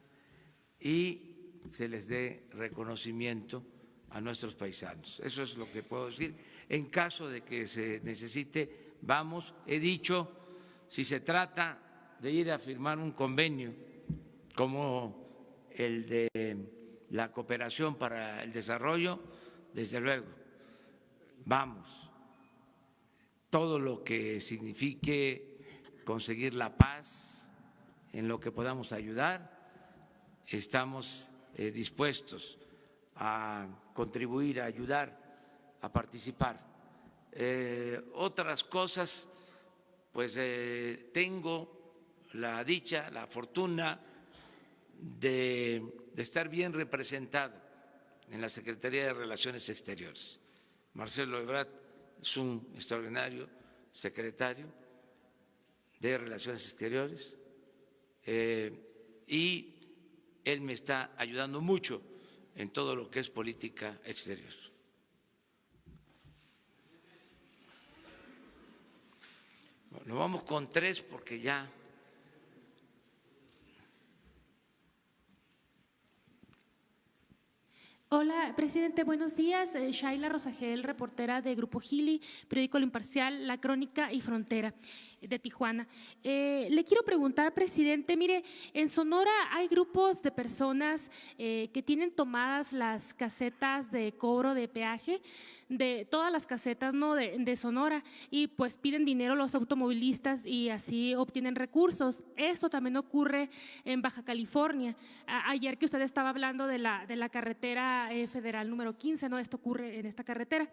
y se les dé reconocimiento a nuestros paisanos. Eso es lo que puedo decir. En caso de que se necesite, vamos, he dicho, si se trata de ir a firmar un convenio como el de la cooperación para el desarrollo, desde luego, vamos. Todo lo que signifique conseguir la paz, en lo que podamos ayudar, estamos dispuestos a contribuir, a ayudar, a participar. Otras cosas, pues tengo la dicha, la fortuna de estar bien representado en la Secretaría de Relaciones Exteriores. Marcelo Ebrard es un extraordinario secretario de Relaciones Exteriores y él me está ayudando mucho en todo lo que es política exterior. Bueno, vamos con 3 porque ya. Hola, presidente, buenos días. Shaila Rosagel, reportera de Grupo Gili, periódico Lo Imparcial, La Crónica y Frontera de Tijuana. Le quiero preguntar, presidente, mire, en Sonora hay grupos de personas que tienen tomadas las casetas de cobro de peaje, de todas las casetas, ¿no?, de Sonora, y pues piden dinero a los automovilistas y así obtienen recursos. Esto también ocurre en Baja California. Ayer que usted estaba hablando de la carretera federal número 15, ¿no? Esto ocurre en esta carretera.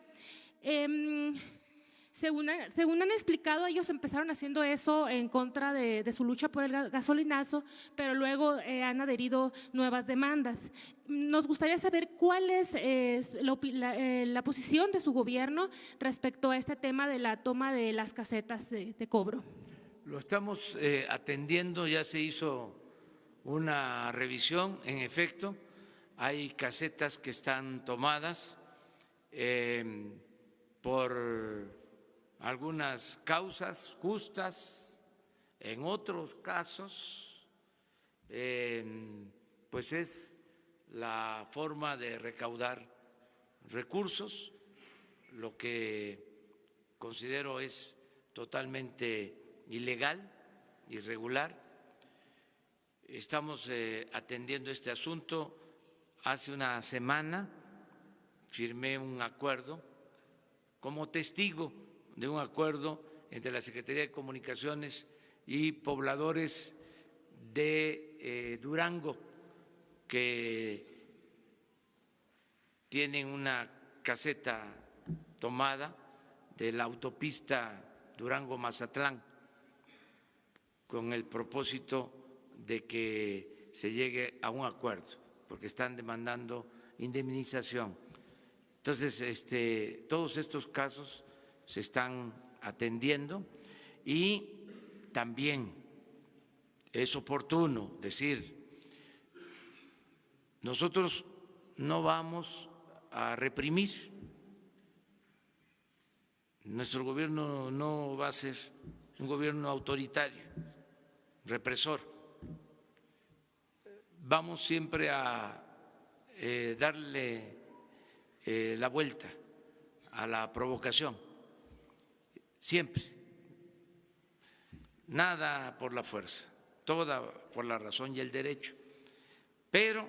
Según han explicado, ellos empezaron haciendo eso en contra de su lucha por el gasolinazo, pero luego han adherido nuevas demandas. Nos gustaría saber cuál es la posición de su gobierno respecto a este tema de la toma de las casetas de cobro. Lo estamos atendiendo, ya se hizo una revisión, en efecto, hay casetas que están tomadas por algunas causas justas, En otros casos, pues es la forma de recaudar recursos, lo que considero es totalmente ilegal, irregular. Estamos atendiendo este asunto. Hace una semana firmé un acuerdo como testigo de un acuerdo entre la Secretaría de Comunicaciones y pobladores de Durango que tienen una caseta tomada de la autopista Durango-Mazatlán con el propósito de que se llegue a un acuerdo, porque están demandando indemnización. Entonces, todos estos casos se están atendiendo y también es oportuno decir, nosotros no vamos a reprimir, nuestro gobierno no va a ser un gobierno autoritario, represor. Vamos siempre a darle la vuelta a la provocación, siempre. Nada por la fuerza, toda por la razón y el derecho. Pero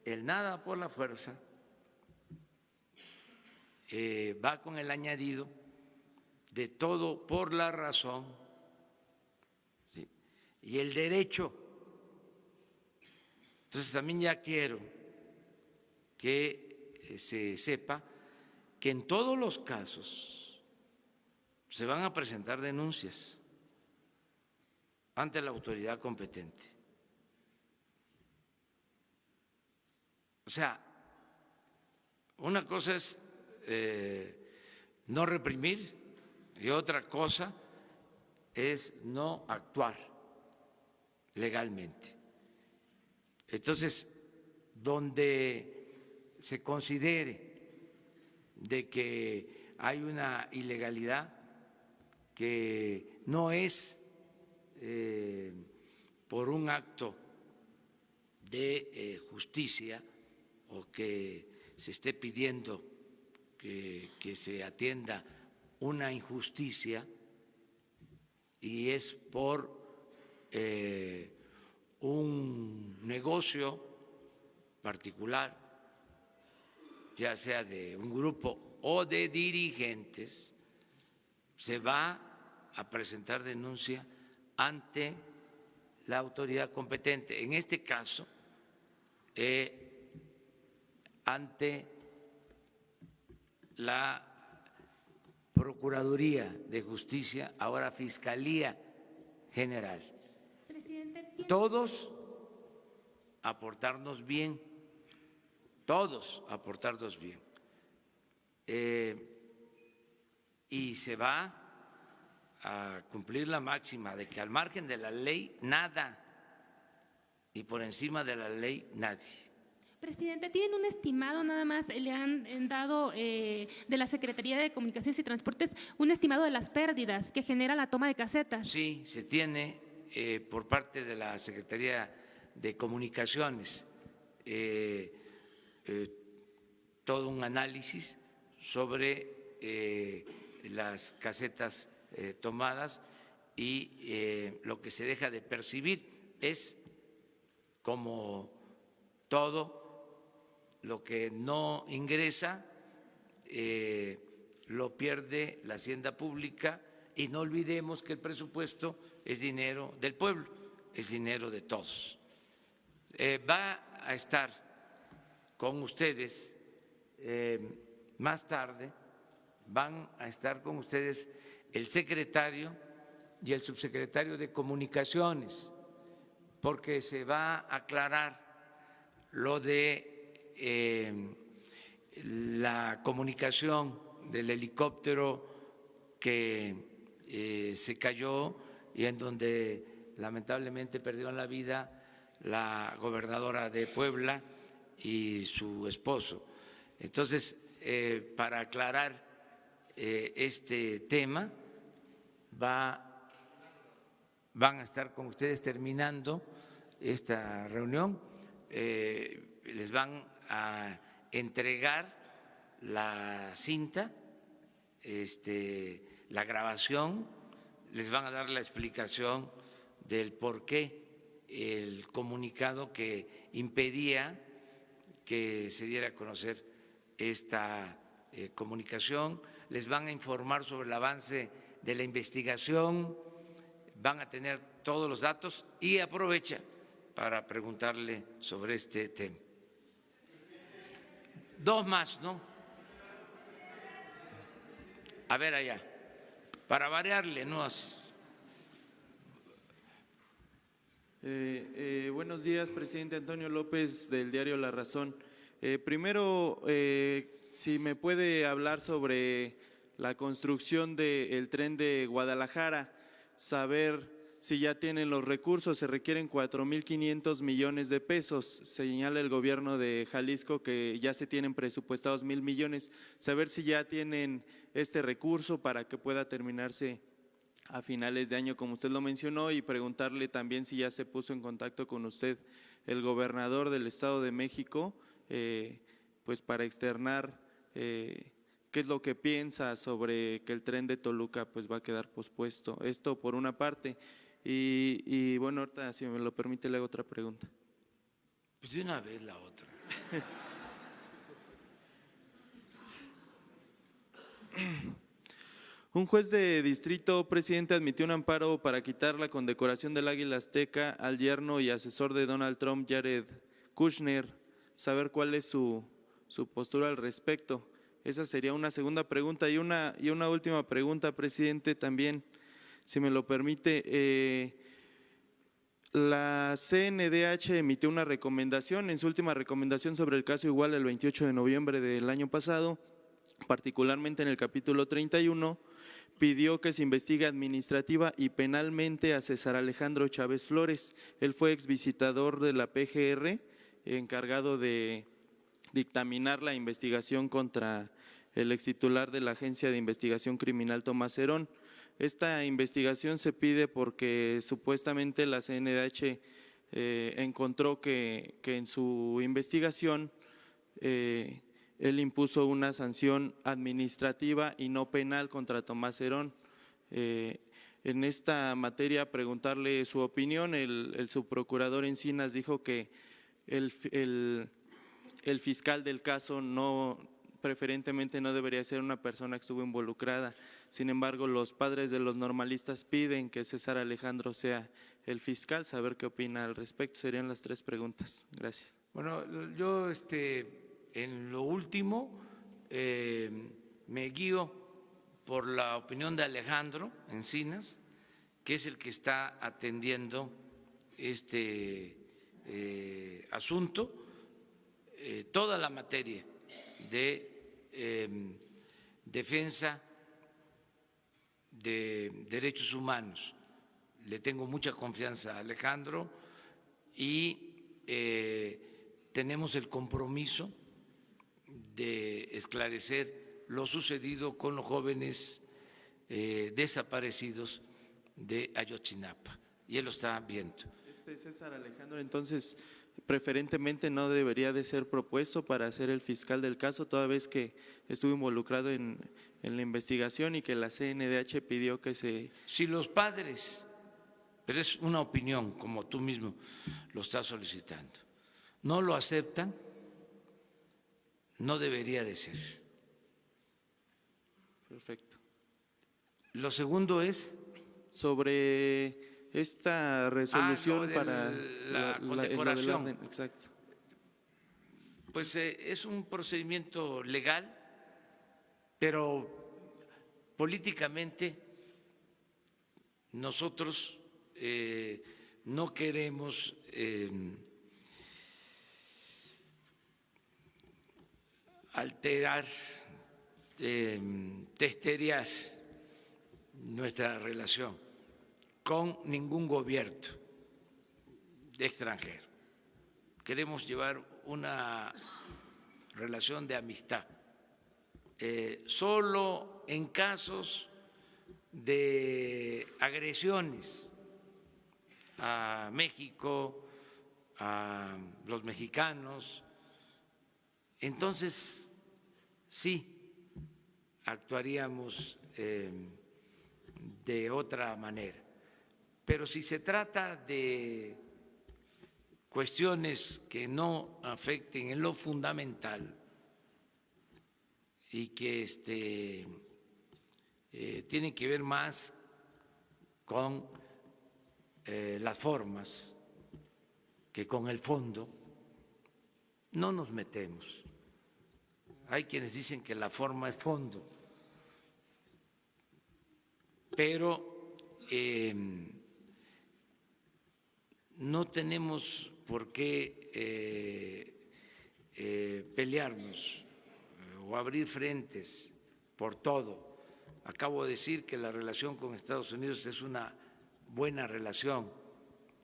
el nada por la fuerza va con el añadido de todo por la razón, ¿sí? Y el derecho. Entonces también ya quiero que se sepa que en todos los casos se van a presentar denuncias ante la autoridad competente. O sea, una cosa es no reprimir y otra cosa es no actuar legalmente. Entonces, donde se considere de que hay una ilegalidad que no es por un acto de justicia o que se esté pidiendo que se atienda una injusticia y es por un negocio particular, ya sea de un grupo o de dirigentes, se va a presentar denuncia ante la autoridad competente. En este caso, ante la Procuraduría de Justicia, ahora Fiscalía General. Todos aportarnos bien, todos aportarnos bien. Y se va a cumplir la máxima de que al margen de la ley nada y por encima de la ley nadie. Presidente, ¿tienen un estimado nada más, le han dado de la Secretaría de Comunicaciones y Transportes un estimado de las pérdidas que genera la toma de casetas? Sí, se tiene por parte de la Secretaría de Comunicaciones todo un análisis sobre las casetas tomadas y lo que se deja de percibir es como todo lo que no ingresa lo pierde la hacienda pública y no olvidemos que el presupuesto es dinero del pueblo, es dinero de todos. Va a estar con ustedes más tarde, van a estar con ustedes el secretario y el subsecretario de Comunicaciones, porque se va a aclarar lo de la comunicación del helicóptero que se cayó y en donde lamentablemente perdieron la vida la gobernadora de Puebla y su esposo. Entonces, para aclarar este tema, va van a estar con ustedes terminando esta reunión. Les van a entregar la cinta, la grabación, les van a dar la explicación del por qué el comunicado que impedía que se diera a conocer esta comunicación, les van a informar sobre el avance de la investigación, van a tener todos los datos y aprovecha para preguntarle sobre este tema. Dos más, ¿no? A ver allá, para variarle, ¿no? Buenos días, presidente. Antonio López, del diario La Razón. Primero, si me puede hablar sobre la construcción del tren de Guadalajara, saber si ya tienen los recursos, se requieren 4.500 millones de pesos, señala el gobierno de Jalisco que ya se tienen presupuestados 1.000 millones, saber si ya tienen este recurso para que pueda terminarse a finales de año, como usted lo mencionó, y preguntarle también si ya se puso en contacto con usted el gobernador del Estado de México, pues para externar qué es lo que piensa sobre que el tren de Toluca pues va a quedar pospuesto. Esto por una parte. Y bueno, ahorita si me lo permite le hago otra pregunta. Pues de una vez la otra. Un juez de distrito, presidente, admitió un amparo para quitar la condecoración del Águila Azteca al yerno y asesor de Donald Trump, Jared Kushner. Saber cuál es su postura al respecto. Esa sería una segunda pregunta. Y una última pregunta, presidente, también, si me lo permite. La CNDH emitió una recomendación, en su última recomendación sobre el caso Iguala el 28 de noviembre del año pasado, particularmente en el capítulo 31, pidió que se investigue administrativa y penalmente a César Alejandro Chávez Flores. Él fue exvisitador de la PGR, encargado de dictaminar la investigación contra el extitular de la Agencia de Investigación Criminal Tomás Herón. Esta investigación se pide porque supuestamente la CNDH encontró que en su investigación él impuso una sanción administrativa y no penal contra Tomás Herón. En esta materia, preguntarle su opinión. El subprocurador Encinas dijo que el fiscal del caso preferentemente no debería ser una persona que estuvo involucrada. Sin embargo, los padres de los normalistas piden que César Alejandro sea el fiscal. Saber qué opina al respecto. Serían las tres preguntas. Gracias. Bueno, yo en lo último me guío por la opinión de Alejandro Encinas, que es el que está atendiendo este asunto, toda la materia de defensa de derechos humanos. Le tengo mucha confianza a Alejandro y tenemos el compromiso de esclarecer lo sucedido con los jóvenes desaparecidos de Ayotzinapa, y él lo está viendo. César Alejandro, entonces, preferentemente no debería de ser propuesto para ser el fiscal del caso, toda vez que estuvo involucrado en la investigación y que la CNDH pidió que se… Si los padres, pero es una opinión, como tú mismo lo estás solicitando, no lo aceptan, no debería de ser. Perfecto. Lo segundo es… Sobre esta resolución para la condecoración. Exacto. Pues es un procedimiento legal, pero políticamente nosotros no queremos alterar, testerear nuestra relación con ningún gobierno extranjero. Queremos llevar una relación de amistad. Solo en casos de agresiones a México, a los mexicanos. Entonces, sí, actuaríamos de otra manera. Pero si se trata de cuestiones que no afecten en lo fundamental y que tienen que ver más con las formas que con el fondo, no nos metemos. Hay quienes dicen que la forma es fondo, pero no tenemos por qué pelearnos o abrir frentes por todo. Acabo de decir que la relación con Estados Unidos es una buena relación,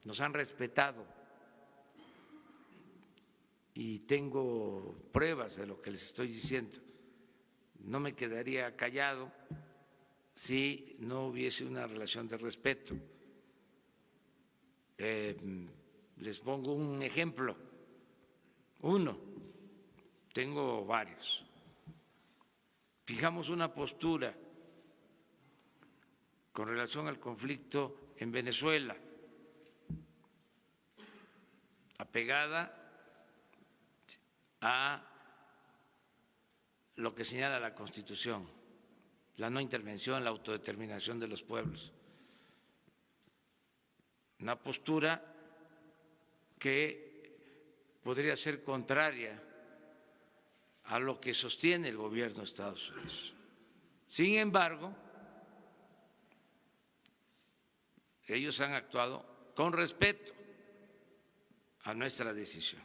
nos han respetado y tengo pruebas de lo que les estoy diciendo. No me quedaría callado si no hubiese una relación de respeto. Les pongo un ejemplo, tengo varios. Fijamos una postura con relación al conflicto en Venezuela, apegada a lo que señala la Constitución, la no intervención, la autodeterminación de los pueblos. Una postura que podría ser contraria a lo que sostiene el gobierno de Estados Unidos. Sin embargo, ellos han actuado con respeto a nuestra decisión.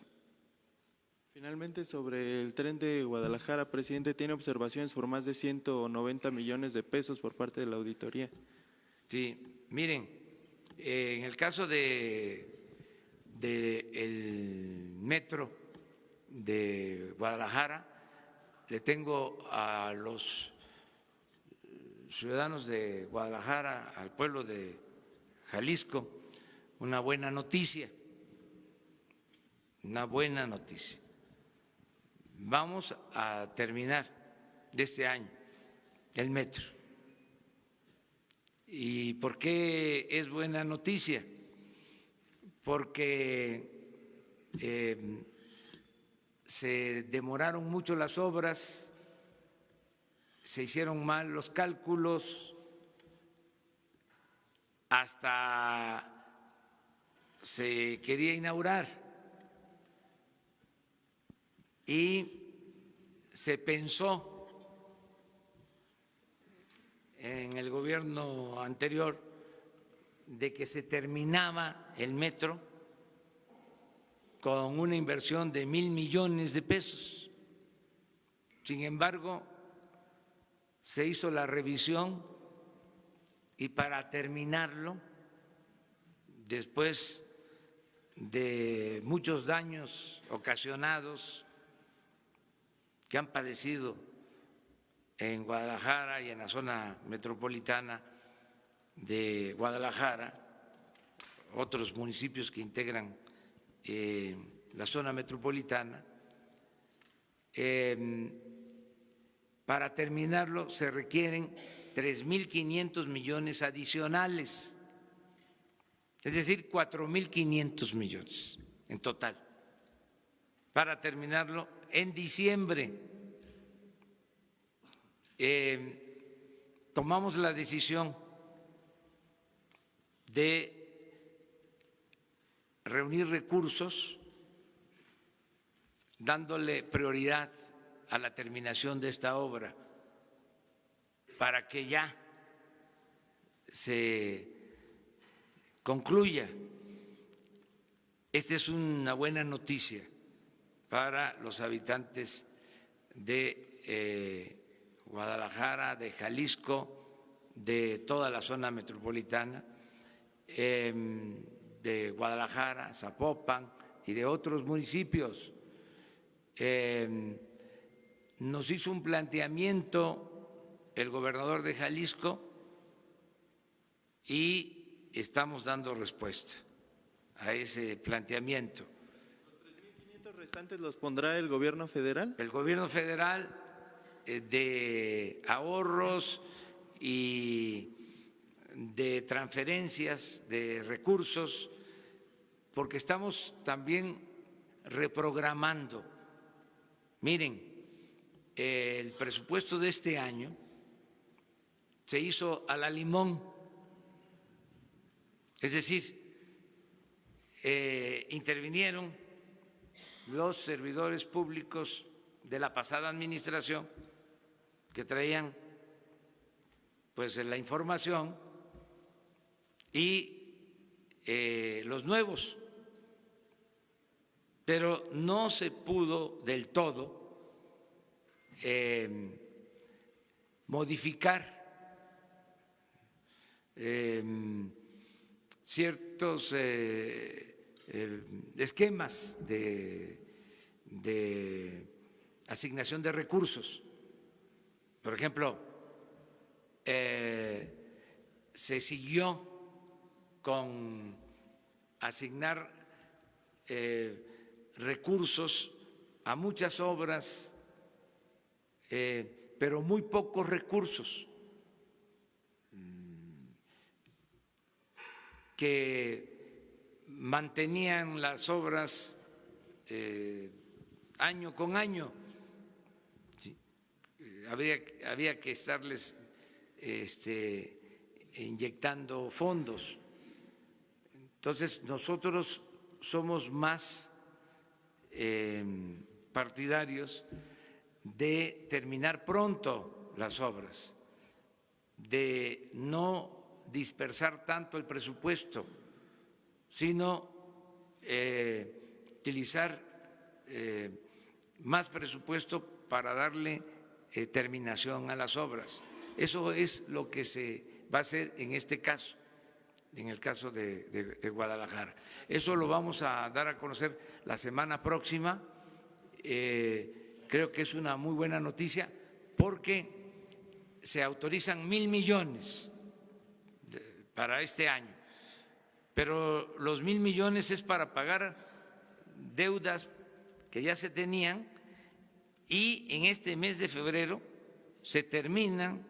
Finalmente, sobre el tren de Guadalajara, presidente, tiene observaciones por más de 190 millones de pesos por parte de la auditoría. Sí, miren, en el caso del metro de Guadalajara, le tengo a los ciudadanos de Guadalajara, al pueblo de Jalisco, una buena noticia. Vamos a terminar este año el metro. ¿Y por qué es buena noticia? Porque se demoraron mucho las obras, se hicieron mal los cálculos, hasta se quería inaugurar y se pensó en el gobierno anterior de que se terminaba el metro con una inversión de 1,000 millones de pesos. Sin embargo, se hizo la revisión y para terminarlo, después de muchos daños ocasionados que han padecido en Guadalajara y en la zona metropolitana de Guadalajara, otros municipios que integran la zona metropolitana, para terminarlo se requieren 3.500 millones adicionales, es decir, 4.500 millones en total, para terminarlo en diciembre. Tomamos la decisión de reunir recursos, dándole prioridad a la terminación de esta obra, para que ya se concluya. Esta es una buena noticia para los habitantes de Guadalajara, de Jalisco, de toda la zona metropolitana, de Guadalajara, Zapopan y de otros municipios. Nos hizo un planteamiento el gobernador de Jalisco y estamos dando respuesta. a ese planteamiento. ¿Los 3.500 restantes los pondrá el gobierno federal? El gobierno federal de ahorros y de transferencias de recursos, porque estamos también reprogramando. Miren, el presupuesto de este año se hizo a la limón, es decir, intervinieron los servidores públicos de la pasada administración que traían pues la información y los nuevos, pero no se pudo del todo modificar ciertos esquemas de asignación de recursos. Por ejemplo, se siguió con asignar recursos a muchas obras, pero muy pocos recursos, que mantenían las obras año con año. ¿Sí? Había que estarles inyectando fondos. Entonces, nosotros somos más partidarios de terminar pronto las obras, de no dispersar tanto el presupuesto, sino utilizar más presupuesto para darle terminación a las obras. Eso es lo que se va a hacer en este caso, en el caso de Guadalajara. Eso lo vamos a dar a conocer la semana próxima. Creo que es una muy buena noticia porque se autorizan 1.000 millones para este año, pero los 1.000 millones es para pagar deudas que ya se tenían y en este mes de febrero se terminan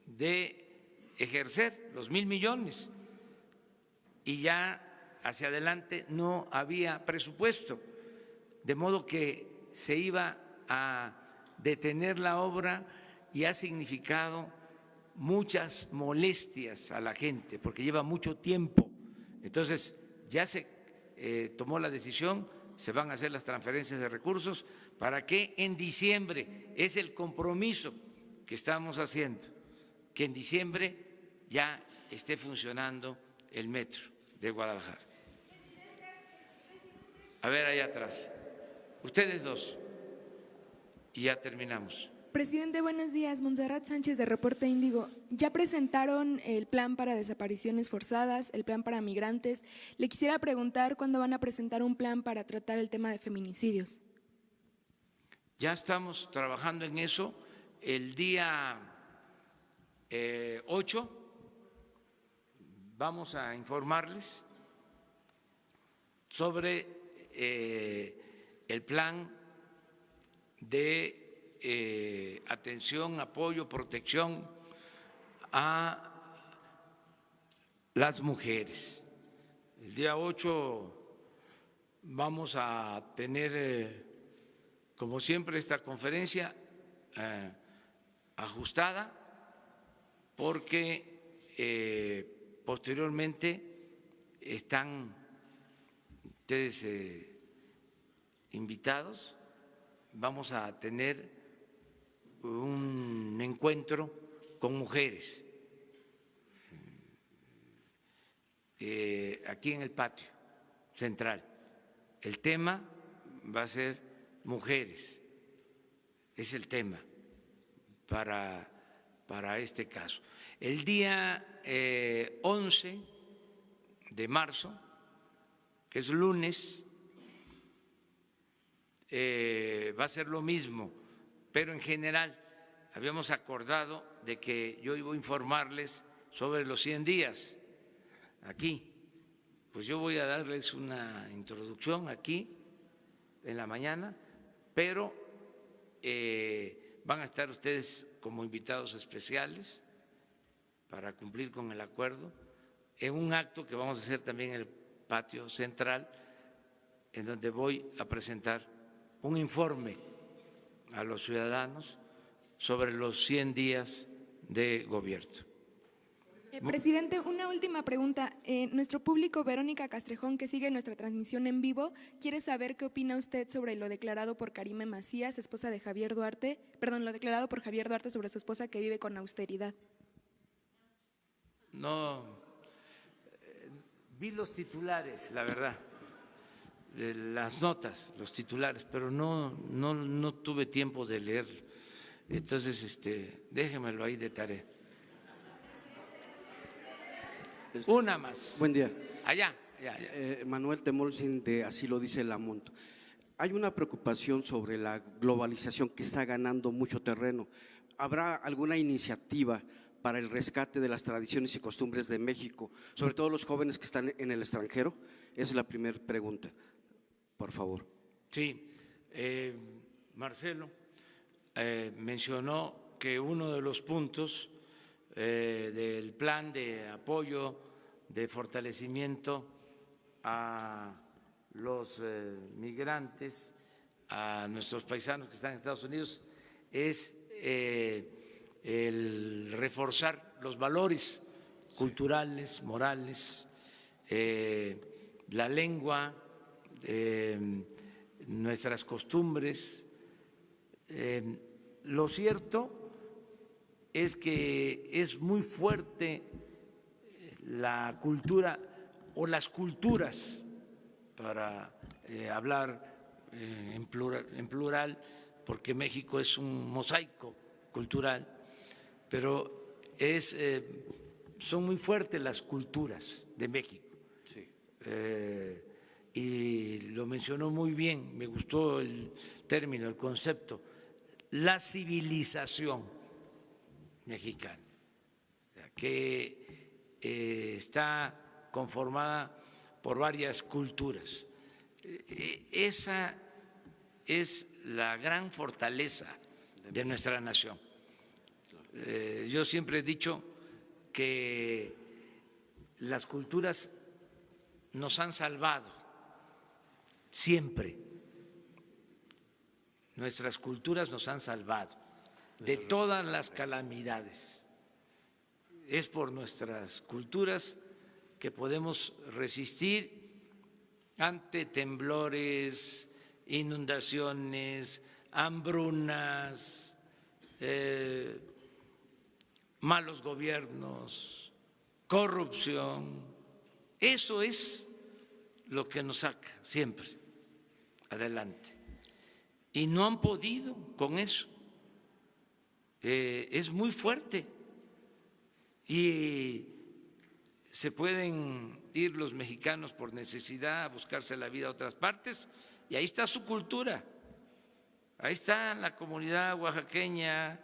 de ejercer los 1.000 millones y ya hacia adelante no había presupuesto, de modo que se iba a detener la obra y ha significado muchas molestias a la gente porque lleva mucho tiempo. Entonces ya se tomó la decisión, se van a hacer las transferencias de recursos para que en diciembre, es el compromiso que estamos haciendo, que en diciembre ya esté funcionando el metro de Guadalajara. A ver, allá atrás. Ustedes dos. Y ya terminamos. Presidente, buenos días. Montserrat Sánchez de Reporte Índigo. Ya presentaron el plan para desapariciones forzadas, el plan para migrantes. Le quisiera preguntar cuándo van a presentar un plan para tratar el tema de feminicidios. Ya estamos trabajando en eso. El día 8 vamos a informarles sobre el plan de atención, apoyo, protección a las mujeres. El día 8 vamos a tener, como siempre, esta conferencia ajustada porque posteriormente están ustedes invitados. Vamos a tener un encuentro con mujeres aquí en el patio central. El tema va a ser mujeres, es el tema para este caso. El día 11 de marzo, que es lunes, va a ser lo mismo, pero en general habíamos acordado de que yo iba a informarles sobre los 100 días aquí, pues yo voy a darles una introducción aquí en la mañana, pero van a estar ustedes como invitados especiales para cumplir con el acuerdo en un acto que vamos a hacer también en el patio central, en donde voy a presentar un informe a los ciudadanos sobre los 100 días de gobierno. Presidente, una última pregunta. Nuestro público, Verónica Castrejón, que sigue nuestra transmisión en vivo, quiere saber qué opina usted sobre lo declarado por Karime Macías, esposa de Javier Duarte, lo declarado por Javier Duarte sobre su esposa que vive con austeridad. No, vi los titulares, la verdad, las notas, los titulares, pero no tuve tiempo de leerlo. Entonces, déjemelo ahí de tarea. Una más. Buen día. Allá. Manuel Temolsin, de Así lo dice Lamont. Hay una preocupación sobre la globalización que está ganando mucho terreno. ¿Habrá alguna iniciativa para el rescate de las tradiciones y costumbres de México, sobre todo los jóvenes que están en el extranjero? Esa es la primera pregunta, por favor. Sí, Marcelo mencionó que uno de los puntos del plan de apoyo, de fortalecimiento a los migrantes, a nuestros paisanos que están en Estados Unidos, es el reforzar los valores culturales, morales, la lengua, nuestras costumbres. Lo cierto es que es muy fuerte la cultura o las culturas, para hablar en plural, porque México es un mosaico cultural, pero son muy fuertes las culturas de México. Sí. Y lo mencionó muy bien, me gustó el término, el concepto, la civilización mexicana, que está conformada por varias culturas. Esa es la gran fortaleza de nuestra nación. Yo siempre he dicho que las culturas nos han salvado, siempre. Nuestras culturas nos han salvado de todas las calamidades. Es por nuestras culturas que podemos resistir ante temblores, inundaciones, hambrunas, malos gobiernos, corrupción. Eso es lo que nos saca siempre adelante. Y no han podido con eso. Es muy fuerte. Y se pueden ir los mexicanos por necesidad a buscarse la vida a otras partes, y ahí está su cultura. Ahí está la comunidad oaxaqueña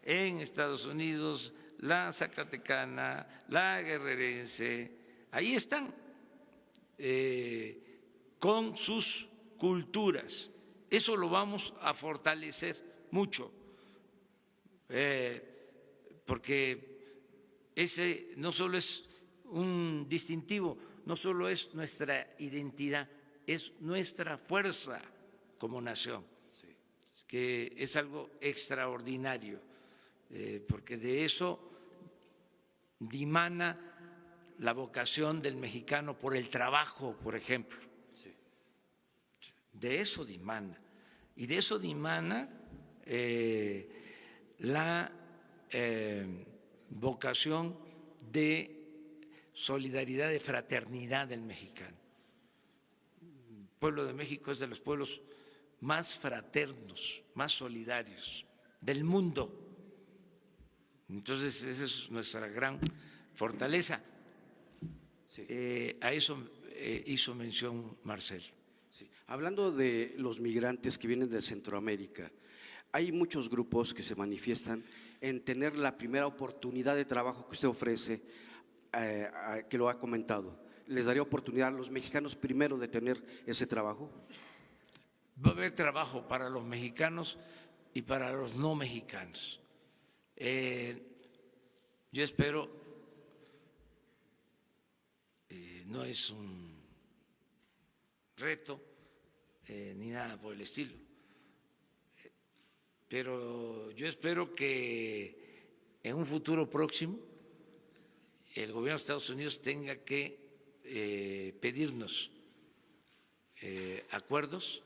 en Estados Unidos, la zacatecana, la guerrerense, ahí están con sus culturas. Eso lo vamos a fortalecer mucho, porque ese no solo es un distintivo, no solo es nuestra identidad, es nuestra fuerza como nación, que es algo extraordinario, porque de eso dimana la vocación del mexicano por el trabajo, por ejemplo. De eso dimana. Y de eso dimana la vocación de solidaridad, de fraternidad del mexicano. El pueblo de México es de los pueblos más fraternos, más solidarios del mundo. Entonces, esa es nuestra gran fortaleza. A eso hizo mención Marcelo. Sí. Hablando de los migrantes que vienen de Centroamérica, hay muchos grupos que se manifiestan en tener la primera oportunidad de trabajo que usted ofrece, que lo ha comentado, les daría oportunidad a los mexicanos primero de tener ese trabajo? Va a haber trabajo para los mexicanos y para los no mexicanos. Yo espero, no es un reto ni nada por el estilo, pero yo espero que en un futuro próximo el gobierno de Estados Unidos tenga que pedirnos acuerdos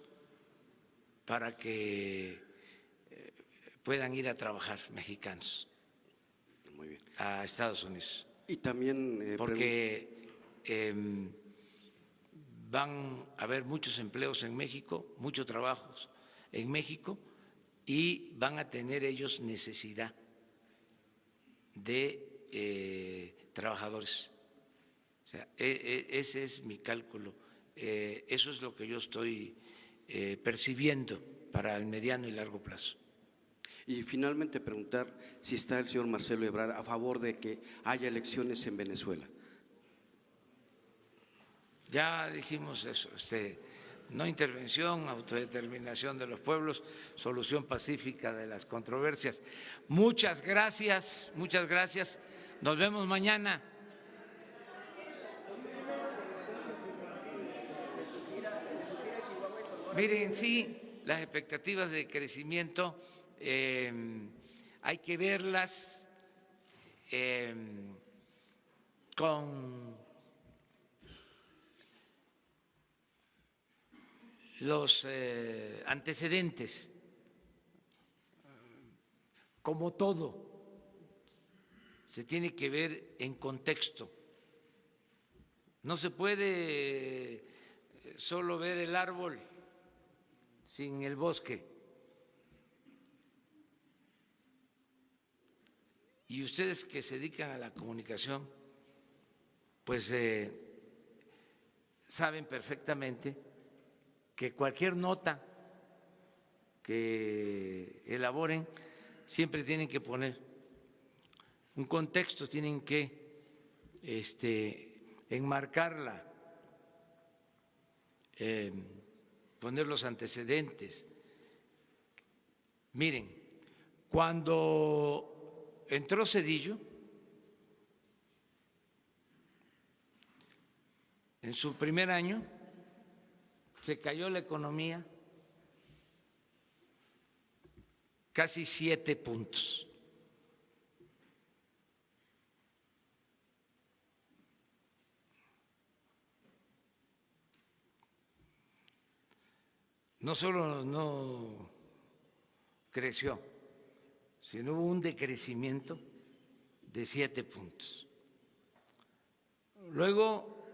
para que puedan ir a trabajar mexicanos a Estados Unidos. Y también porque van a haber muchos empleos en México, muchos trabajos en México, y van a tener ellos necesidad de trabajadores. O sea, ese es mi cálculo. Eso es lo que yo estoy percibiendo para el mediano y largo plazo. Y finalmente preguntar si está el señor Marcelo Ebrard a favor de que haya elecciones en Venezuela. Ya dijimos eso, no intervención, autodeterminación de los pueblos, solución pacífica de las controversias. Muchas gracias, muchas gracias. Nos vemos mañana. Miren, sí, las expectativas de crecimiento hay que verlas con los antecedentes, como todo, se tiene que ver en contexto. No se puede solo ver el árbol sin el bosque. Y ustedes que se dedican a la comunicación, pues saben perfectamente que cualquier nota que elaboren siempre tienen que poner un contexto, tienen que enmarcarla, poner los antecedentes. Miren, cuando entró Zedillo, en su primer año se cayó la economía casi 7 puntos. No solo no creció, sino hubo un decrecimiento de 7 puntos. Luego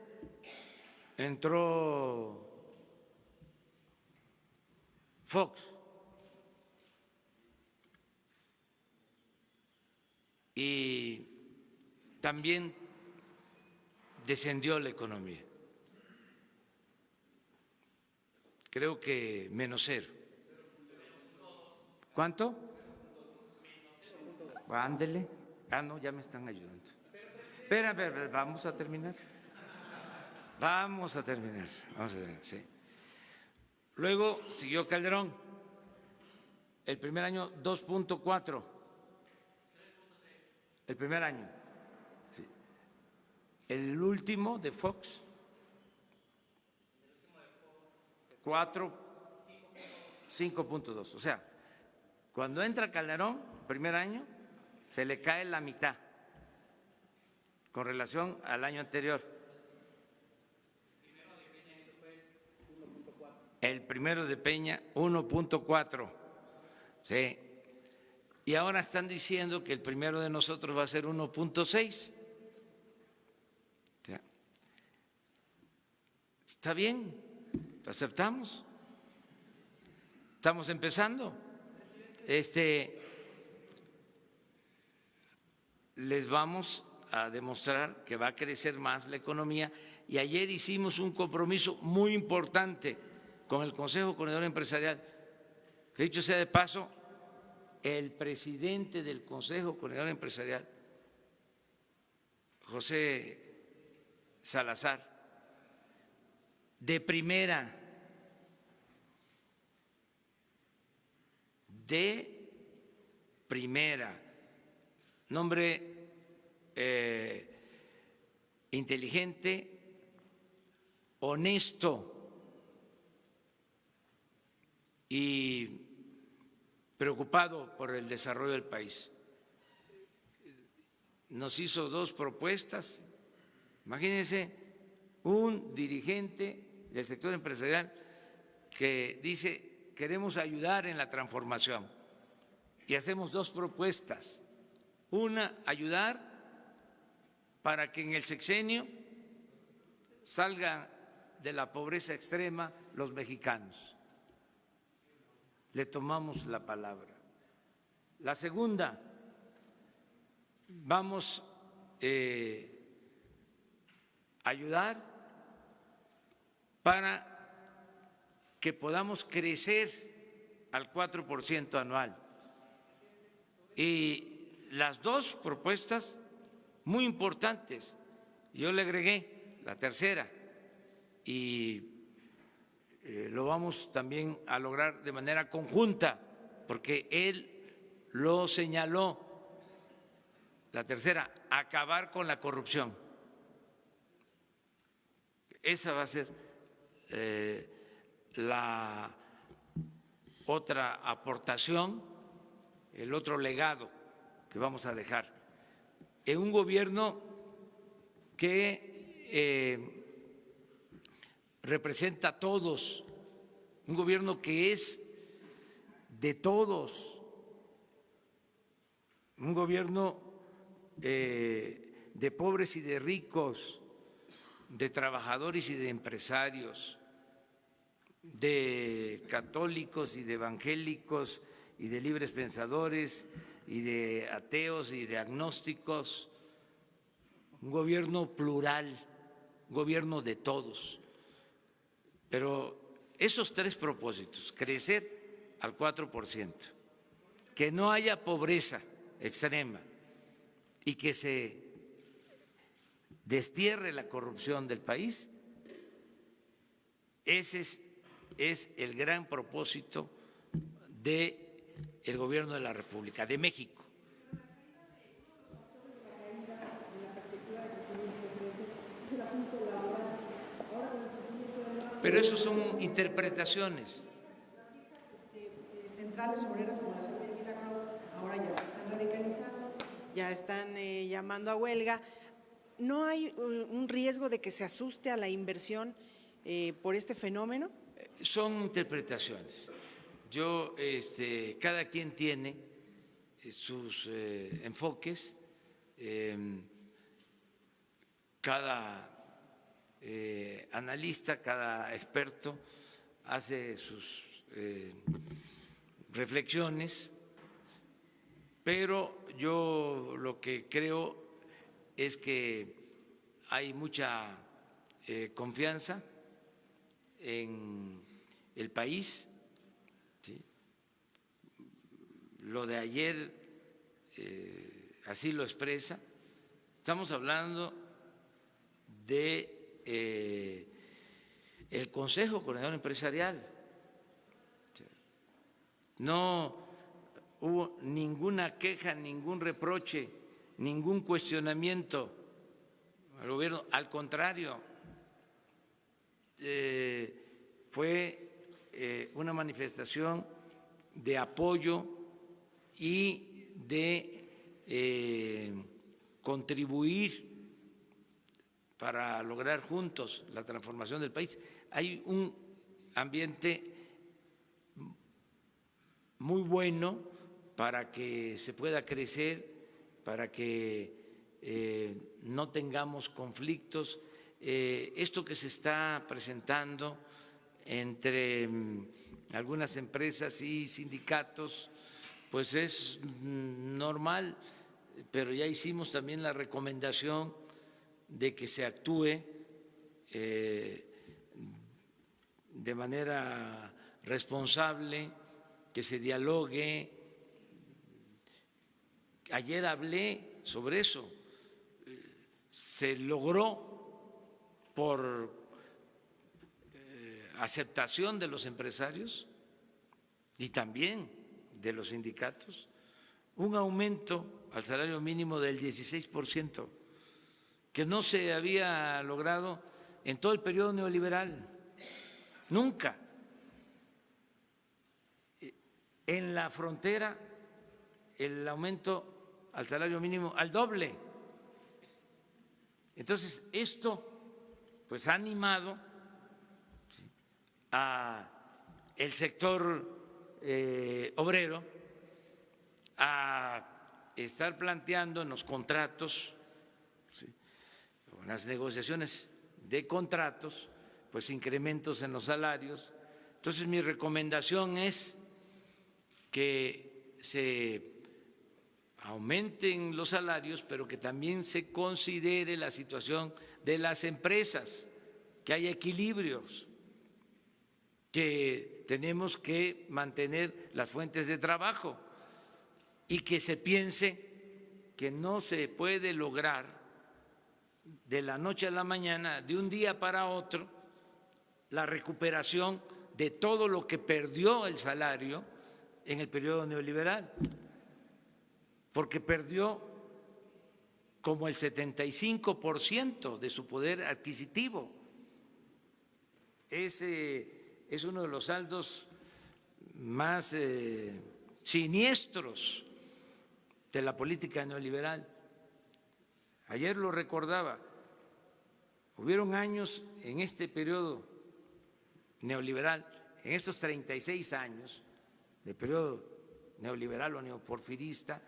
entró Fox y también descendió la economía. Creo que -0. ¿Cuánto? Ándele. No, ya me están ayudando. Espera, vamos a terminar. Vamos a terminar, sí. Luego siguió Calderón. El primer año 2.4. El primer año. Sí. El último de Fox 5.2. O sea, cuando entra Calderón, primer año, se le cae la mitad con relación al año anterior. El primero de Peña, 1.4. Sí. Y ahora están diciendo que el primero de nosotros va a ser 1.6. Está bien, lo aceptamos. Estamos empezando. Les vamos a demostrar que va a crecer más la economía y ayer hicimos un compromiso muy importante con el Consejo Coordinador Empresarial, que dicho sea de paso, el presidente del Consejo Coordinador Empresarial, José Salazar, de primera, nombre inteligente, honesto y preocupado por el desarrollo del país. Nos hizo 2 propuestas. Imagínense un dirigente del sector empresarial que dice: queremos ayudar en la transformación, y hacemos 2 propuestas. Una, ayudar para que en el sexenio salgan de la pobreza extrema los mexicanos. Le tomamos la palabra. La segunda, vamos a ayudar para que podamos crecer al 4% anual. Y las 2 propuestas muy importantes, yo le agregué la tercera, y lo vamos también a lograr de manera conjunta, porque él lo señaló. La tercera, acabar con la corrupción. Esa va a ser la otra aportación, el otro legado que vamos a dejar en un gobierno que representa a todos, un gobierno que es de todos, un gobierno de pobres y de ricos, de trabajadores y de empresarios, de católicos y de evangélicos y de libres pensadores y de ateos y de agnósticos, un gobierno plural, un gobierno de todos. Pero esos 3 propósitos, crecer al 4%, que no haya pobreza extrema y que se destierre la corrupción del país, ese es el gran propósito del gobierno de la República, de México. Pero eso son interpretaciones. Centrales obreras como la Central de Milagro ahora ya se están radicalizando, ya están llamando a huelga. ¿No hay un riesgo de que se asuste a la inversión por este fenómeno? Son interpretaciones. Yo, cada quien tiene sus enfoques, cada analista, cada experto hace sus reflexiones, pero yo lo que creo es que hay mucha confianza en el país. ¿Sí? Lo de ayer así lo expresa. Estamos hablando de el Consejo Coordinador Empresarial. No hubo ninguna queja, ningún reproche, ningún cuestionamiento al gobierno. Al contrario, fue una manifestación de apoyo y de contribuir para lograr juntos la transformación del país. Hay un ambiente muy bueno para que se pueda crecer, para que no tengamos conflictos. Esto que se está presentando entre algunas empresas y sindicatos, pues es normal, pero ya hicimos también la recomendación de que se actúe de manera responsable, que se dialogue. Ayer hablé sobre eso. Se logró por aceptación de los empresarios y también de los sindicatos, un aumento al salario mínimo del 16%, que no se había logrado en todo el periodo neoliberal, nunca. En la frontera, el aumento al salario mínimo al doble. Entonces, esto pues ha animado a el sector obrero a estar planteando en los contratos, ¿sí?, en las negociaciones de contratos, pues incrementos en los salarios. Entonces, mi recomendación es que se aumenten los salarios, pero que también se considere la situación de las empresas, que haya equilibrios, que tenemos que mantener las fuentes de trabajo y que se piense que no se puede lograr de la noche a la mañana, de un día para otro, la recuperación de todo lo que perdió el salario en el periodo neoliberal, porque perdió como el 75% de su poder adquisitivo. Ese es uno de los saldos más siniestros de la política neoliberal. Ayer lo recordaba, hubieron años en este periodo neoliberal, en estos 36 años de periodo neoliberal o neoporfirista,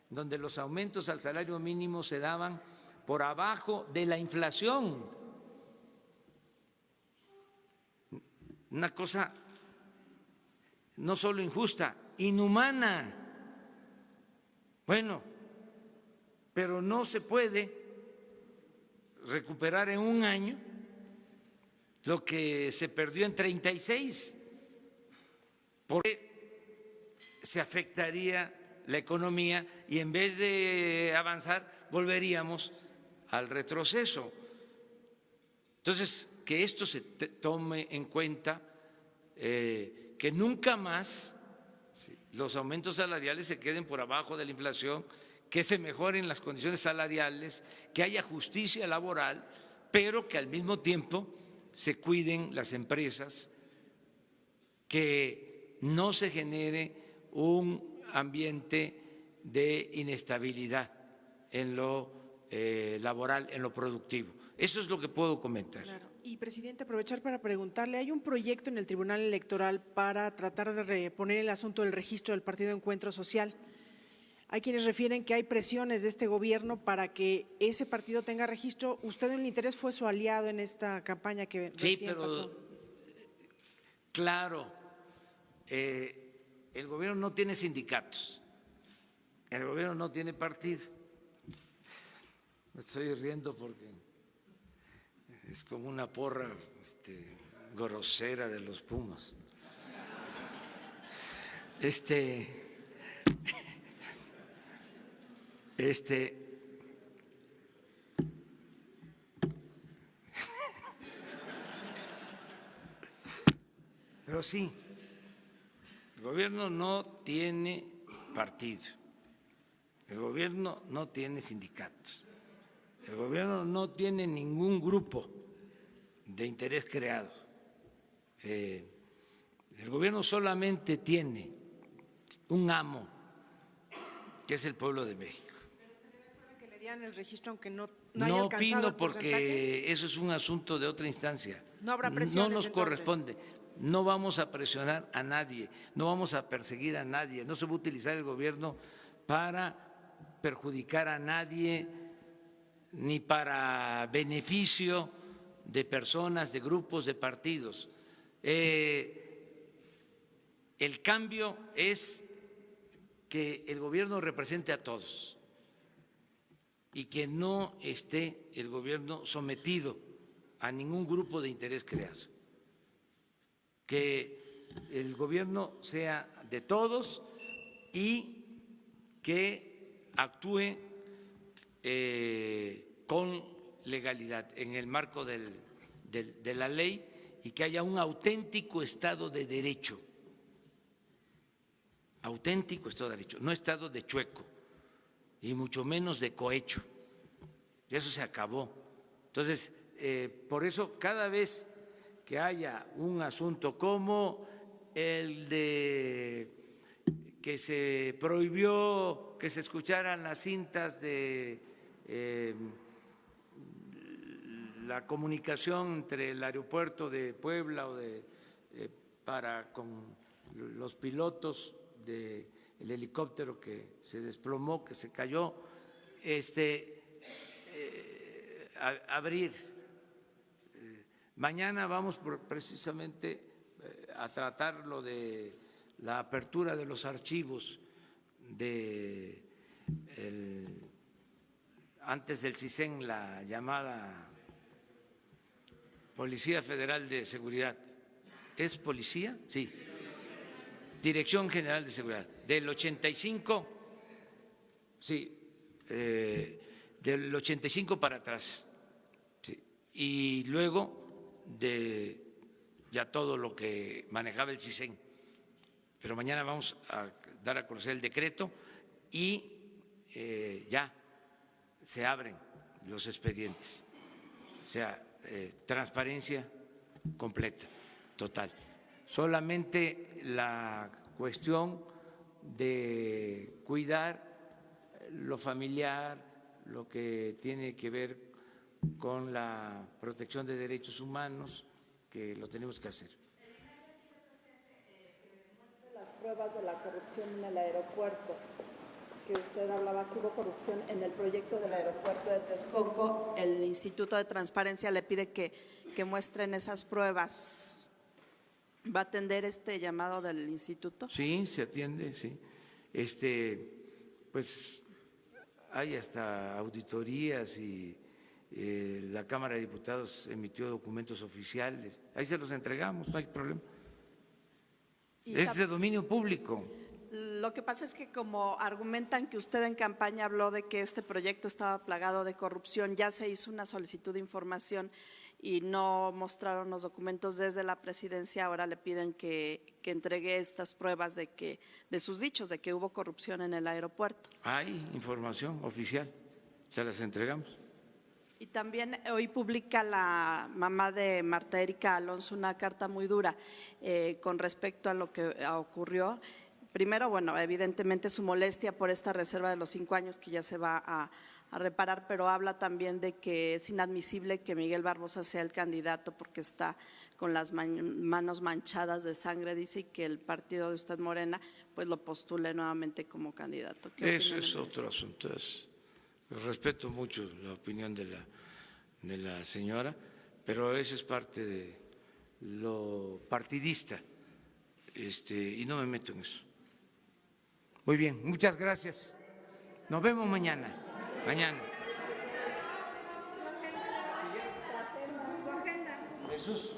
donde los aumentos al salario mínimo se daban por abajo de la inflación. Una cosa no solo injusta, inhumana. Bueno, pero no se puede recuperar en un año lo que se perdió en 36, porque se afectaría la economía y en vez de avanzar volveríamos al retroceso. Entonces, que esto se tome en cuenta, que nunca más los aumentos salariales se queden por abajo de la inflación, que se mejoren las condiciones salariales, que haya justicia laboral, pero que al mismo tiempo se cuiden las empresas, que no se genere un ambiente de inestabilidad en lo laboral, en lo productivo. Eso es lo que puedo comentar. Claro. Y, presidente, aprovechar para preguntarle, hay un proyecto en el Tribunal Electoral para tratar de reponer el asunto del registro del Partido Encuentro Social. Hay quienes refieren que hay presiones de este gobierno para que ese partido tenga registro. Usted en el interés fue su aliado en esta campaña que recién pasó. Claro, el gobierno no tiene sindicatos, el gobierno no tiene partido. Me estoy riendo porque es como una porra grosera de los Pumas. Pero sí, el gobierno no tiene partido, el gobierno no tiene sindicatos, el gobierno no tiene ningún grupo de interés creado. El gobierno solamente tiene un amo, que es el pueblo de México. ¿Que le dieran el registro aunque no haya No alcanzado opino el porque porcentaje? eso es un asunto de otra instancia. No habrá presiones, No nos entonces. corresponde. No vamos a presionar a nadie, no vamos a perseguir a nadie, no se va a utilizar el gobierno para perjudicar a nadie ni para beneficio de personas, de grupos, de partidos. El cambio es que el gobierno represente a todos y que no esté el gobierno sometido a ningún grupo de interés creado. Que el gobierno sea de todos y que actúe con legalidad en el marco de la ley y que haya un auténtico Estado de Derecho. Auténtico Estado de Derecho, no Estado de chueco y mucho menos de cohecho. Y eso se acabó. Entonces, por eso cada vez que haya un asunto como el de que se prohibió que se escucharan las cintas de la comunicación entre el aeropuerto de Puebla o para con los pilotos del helicóptero que se desplomó, que se cayó, abrir. Mañana vamos precisamente a tratar lo de la apertura de los archivos antes del CISEN, la llamada Policía Federal de Seguridad. ¿Es policía? Sí. Dirección General de Seguridad. Del 85, sí, del 85 para atrás. Sí. Y luego de ya todo lo que manejaba el CISEN. Pero mañana vamos a dar a conocer el decreto y ya se abren los expedientes. O sea, transparencia completa, total. Solamente la cuestión de cuidar lo familiar, lo que tiene que ver con la protección de derechos humanos, que lo tenemos que hacer. Las pruebas de la corrupción en el aeropuerto, que usted hablaba que hubo corrupción en el proyecto del aeropuerto de Texcoco, el Instituto de Transparencia le pide que muestren esas pruebas. ¿Va a atender este llamado del instituto? Sí, se atiende, sí. Pues hay hasta auditorías y la Cámara de Diputados emitió documentos oficiales. Ahí se los entregamos, no hay problema. Es de dominio público. Lo que pasa es que como argumentan que usted en campaña habló de que este proyecto estaba plagado de corrupción, ya se hizo una solicitud de información y no mostraron los documentos desde la presidencia, ahora le piden que entregue estas pruebas de sus dichos, de que hubo corrupción en el aeropuerto. Hay información oficial, se las entregamos. Y también hoy publica la mamá de Marta Erika Alonso una carta muy dura con respecto a lo que ocurrió. Primero, bueno, evidentemente su molestia por esta reserva de los 5 años que ya se va a reparar, pero habla también de que es inadmisible que Miguel Barbosa sea el candidato porque está con las manos manchadas de sangre, dice, y que el partido de usted, Morena, pues lo postule nuevamente como candidato. Eso es otro asunto. Respeto mucho la opinión de la señora, pero eso es parte de lo partidista y no me meto en eso. Muy bien, muchas gracias. Nos vemos mañana. Jesús.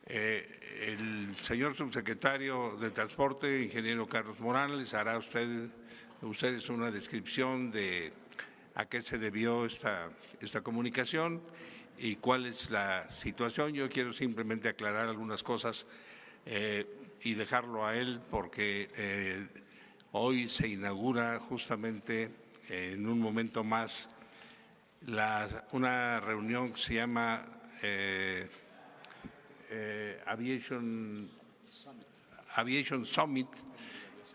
El señor subsecretario de Transporte, ingeniero Carlos Morales, hará ustedes una descripción de a qué se debió esta comunicación y cuál es la situación. Yo quiero simplemente aclarar algunas cosas y dejarlo a él porque hoy se inaugura justamente en un momento más una reunión que se llama Aviation Summit,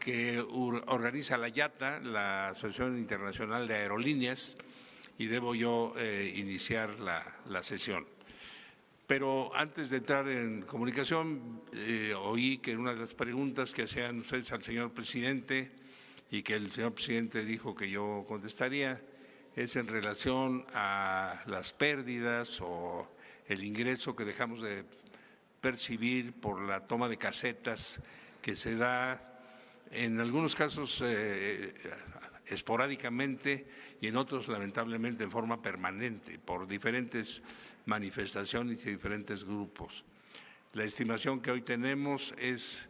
que organiza la IATA, la Asociación Internacional de Aerolíneas, y debo yo iniciar la sesión. Pero antes de entrar en comunicación, oí que una de las preguntas que hacían ustedes al señor presidente y que el señor presidente dijo que yo contestaría es en relación a las pérdidas o el ingreso que dejamos de percibir por la toma de casetas que se da en algunos casos esporádicamente y en otros lamentablemente en forma permanente por diferentes manifestaciones y diferentes grupos. La estimación que hoy tenemos es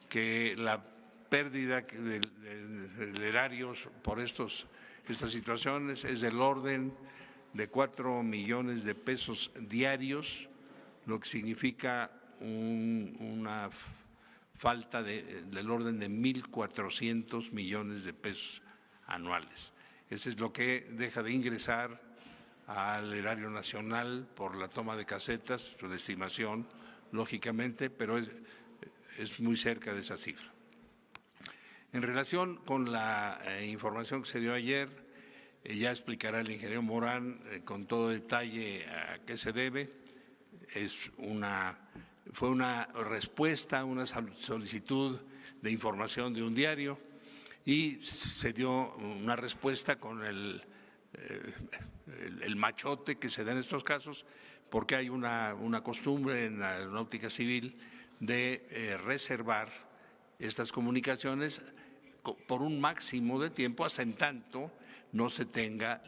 que la pérdida de erarios por estas situaciones es del orden de 4 millones de pesos diarios, lo que significa una falta del orden de 1.400 millones de pesos anuales. Ese es lo que deja de ingresar al erario nacional por la toma de casetas, su estimación, lógicamente, pero es muy cerca de esa cifra. En relación con la información que se dio ayer, ya explicará el ingeniero Morán con todo detalle a qué se debe. Fue una respuesta a una solicitud de información de un diario y se dio una respuesta con el machote que se da en estos casos, porque hay una costumbre en la aeronáutica civil de reservar estas comunicaciones por un máximo de tiempo hasta en tanto no se tenga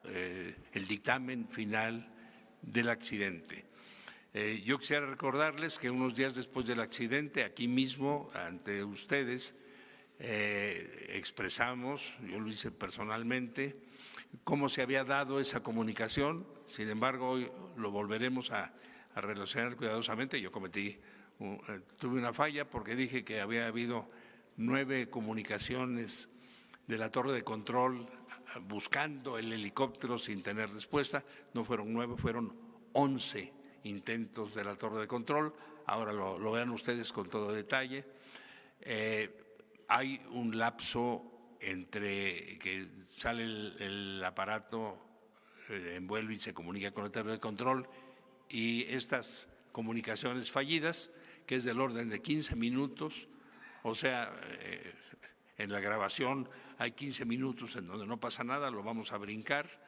el dictamen final del accidente. Yo quisiera recordarles que unos días después del accidente, aquí mismo, ante ustedes, expresamos, yo lo hice personalmente, cómo se había dado esa comunicación. Sin embargo, hoy lo volveremos a relacionar cuidadosamente. Yo tuve una falla porque dije que había habido 9 comunicaciones de la torre de control buscando el helicóptero sin tener respuesta. No fueron 9, fueron 11 intentos de la torre de control. Ahora lo vean ustedes con todo detalle. Hay un lapso entre que sale el aparato, envuelve y se comunica con la torre de control y estas comunicaciones fallidas, que es del orden de 15 minutos, o sea, en la grabación hay 15 minutos en donde no pasa nada, lo vamos a brincar.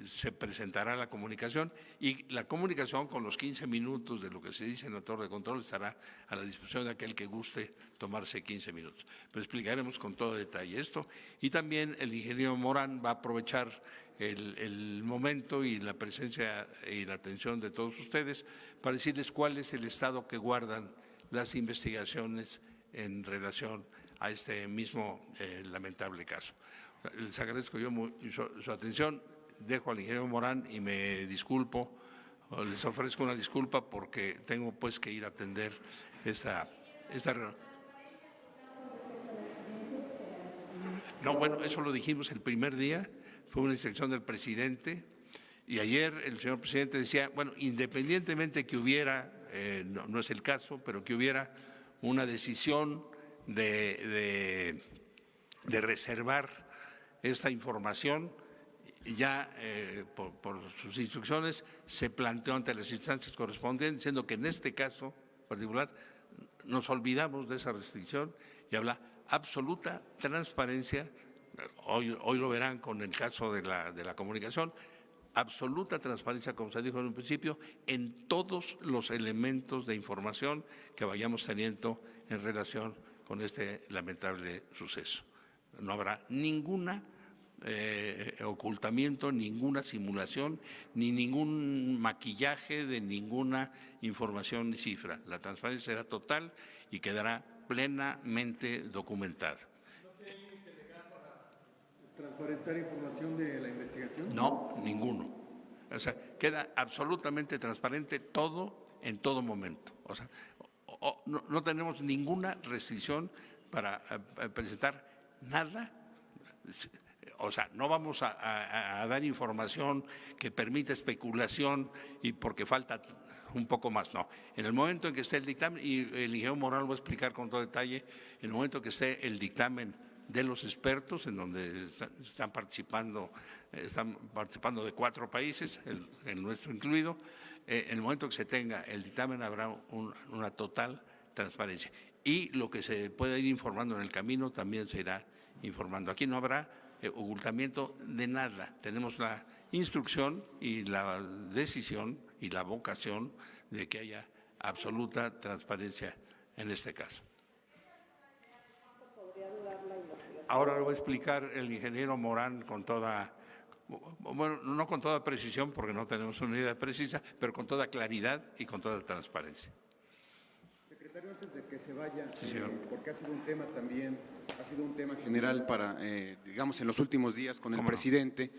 Se presentará la comunicación y la comunicación con los 15 minutos de lo que se dice en la torre de control estará a la disposición de aquel que guste tomarse 15 minutos. Pero explicaremos con todo detalle esto y también el ingeniero Morán va a aprovechar el momento y la presencia y la atención de todos ustedes para decirles cuál es el estado que guardan las investigaciones en relación a este mismo lamentable caso. Les agradezco yo su atención. Dejo al ingeniero Morán y me disculpo, les ofrezco una disculpa porque tengo pues que ir a atender esta reunión. No, bueno, eso lo dijimos el primer día, fue una instrucción del presidente y ayer el señor presidente decía, bueno, independientemente que hubiera, no es el caso, pero que hubiera una decisión de reservar esta información, ya por sus instrucciones se planteó ante las instancias correspondientes, diciendo que en este caso particular nos olvidamos de esa restricción y habla absoluta transparencia. Hoy lo verán con el caso de la comunicación, absoluta transparencia, como se dijo en un principio, en todos los elementos de información que vayamos teniendo en relación con este lamentable suceso. No habrá ninguna ocultamiento, ninguna simulación, ni ningún maquillaje de ninguna información ni cifra. La transparencia será total y quedará plenamente documentada. ¿No tiene límite legal para transparentar información de la investigación? No, ninguno. O sea, queda absolutamente transparente todo en todo momento. O sea, no tenemos ninguna restricción para presentar nada. O sea, no vamos a dar información que permita especulación y porque falta un poco más, no. En el momento en que esté el dictamen, y el ingeniero Morán lo va a explicar con todo detalle, en el momento que esté el dictamen de los expertos, en donde están participando de 4 países, el nuestro incluido, en el momento que se tenga el dictamen habrá una total transparencia. Y lo que se pueda ir informando en el camino también se irá informando. Aquí no habrá ocultamiento de nada. Tenemos la instrucción y la decisión y la vocación de que haya absoluta transparencia en este caso. Ahora lo va a explicar el ingeniero Morán con toda, bueno, no con toda precisión porque no tenemos una idea precisa, pero con toda claridad y con toda transparencia. Secretario, antes de que se vaya, sí, porque ha sido un tema también, ha sido un tema general para, digamos, en los últimos días con el presidente,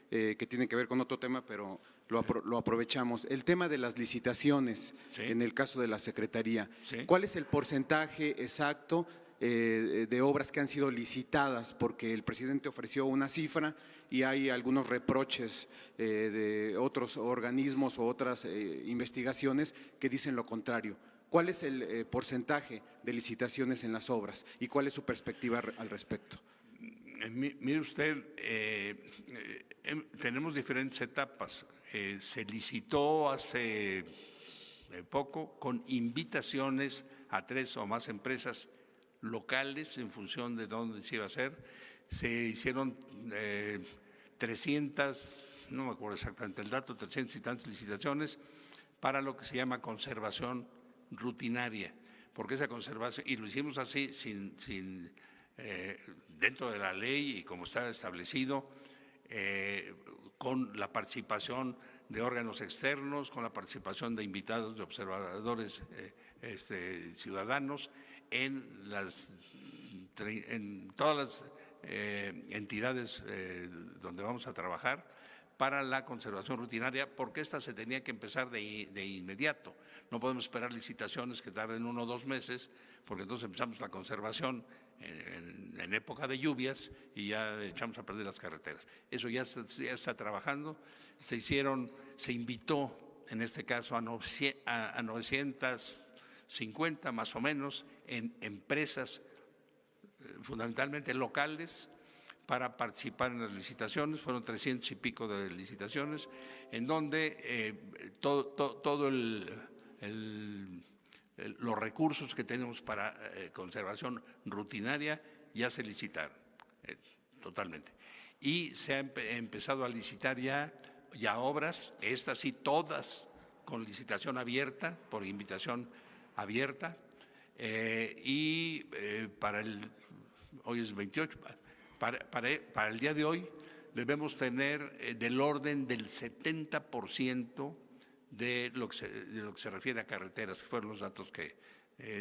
que tienen que ver con otro tema, pero lo aprovechamos. El tema de las licitaciones, en el caso de la Secretaría. ¿Cuál es el porcentaje exacto de obras que han sido licitadas? Porque el presidente ofreció una cifra y hay algunos reproches de otros organismos o otras investigaciones que dicen lo contrario. ¿Cuál es el porcentaje de licitaciones en las obras y cuál es su perspectiva al respecto? Mire usted, tenemos diferentes etapas. Se licitó hace poco con invitaciones a 3 o más empresas locales en función de dónde se iba a hacer. Se hicieron 300, no me acuerdo exactamente el dato, 300 y tantas licitaciones para lo que se llama conservación rutinaria, porque esa conservación, y lo hicimos así dentro de la ley y como está establecido, con la participación de órganos externos, con la participación de invitados, de observadores ciudadanos, en todas las entidades donde vamos a trabajar para la conservación rutinaria, porque esta se tenía que empezar de inmediato. No podemos esperar licitaciones que tarden 1 o 2 meses, porque entonces empezamos la conservación en época de lluvias y ya echamos a perder las carreteras. Eso ya está trabajando. Se invitó en este caso a 950 más o menos en empresas fundamentalmente locales para participar en las licitaciones. Fueron 300 y pico de licitaciones, en donde todo los recursos que tenemos para conservación rutinaria ya se licitaron totalmente. Y se ha empezado a licitar ya obras, estas sí todas con licitación abierta, por invitación abierta, hoy es 28, para el día de hoy debemos tener del orden del 70% de lo que se refiere a carreteras, que fueron los datos que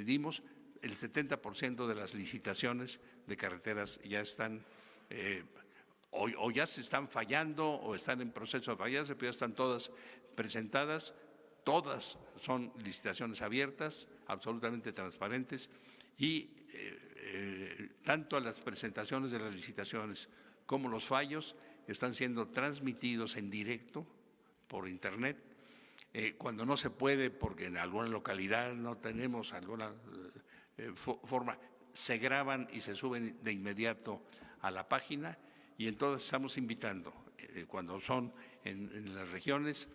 dimos. El 70% de las licitaciones de carreteras ya están, o ya se están fallando o están en proceso de fallarse, pero ya están todas presentadas. Todas son licitaciones abiertas, absolutamente transparentes, y tanto las presentaciones de las licitaciones como los fallos están siendo transmitidos en directo por Internet. Cuando no se puede, porque en alguna localidad no tenemos alguna forma, se graban y se suben de inmediato a la página, y entonces estamos invitando, cuando son en las regiones,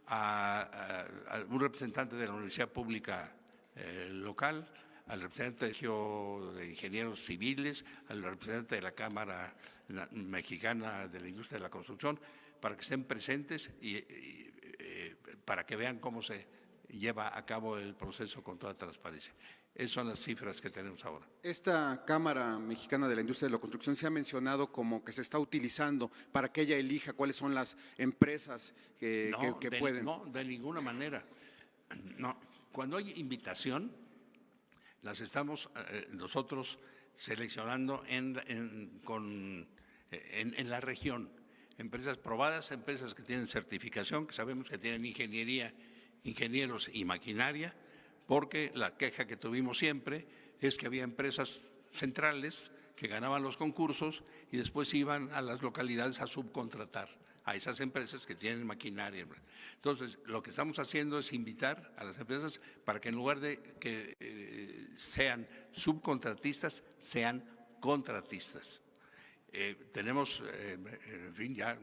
a un representante de la Universidad Pública local, al representante de Ingenieros Civiles, al representante de la Cámara Mexicana de la Industria de la Construcción, para que estén presentes y para que vean cómo se lleva a cabo el proceso con toda transparencia. Esas son las cifras que tenemos ahora. Esta Cámara Mexicana de la Industria de la Construcción se ha mencionado como que se está utilizando para que ella elija cuáles son las empresas que pueden. No, de ninguna manera. No. Cuando hay invitación, las estamos nosotros seleccionando en la región. Empresas probadas, empresas que tienen certificación, que sabemos que tienen ingenieros y maquinaria, porque la queja que tuvimos siempre es que había empresas centrales que ganaban los concursos y después iban a las localidades a subcontratar a esas empresas que tienen maquinaria. Entonces, lo que estamos haciendo es invitar a las empresas para que en lugar de que sean subcontratistas, sean contratistas. Tenemos, en fin, ya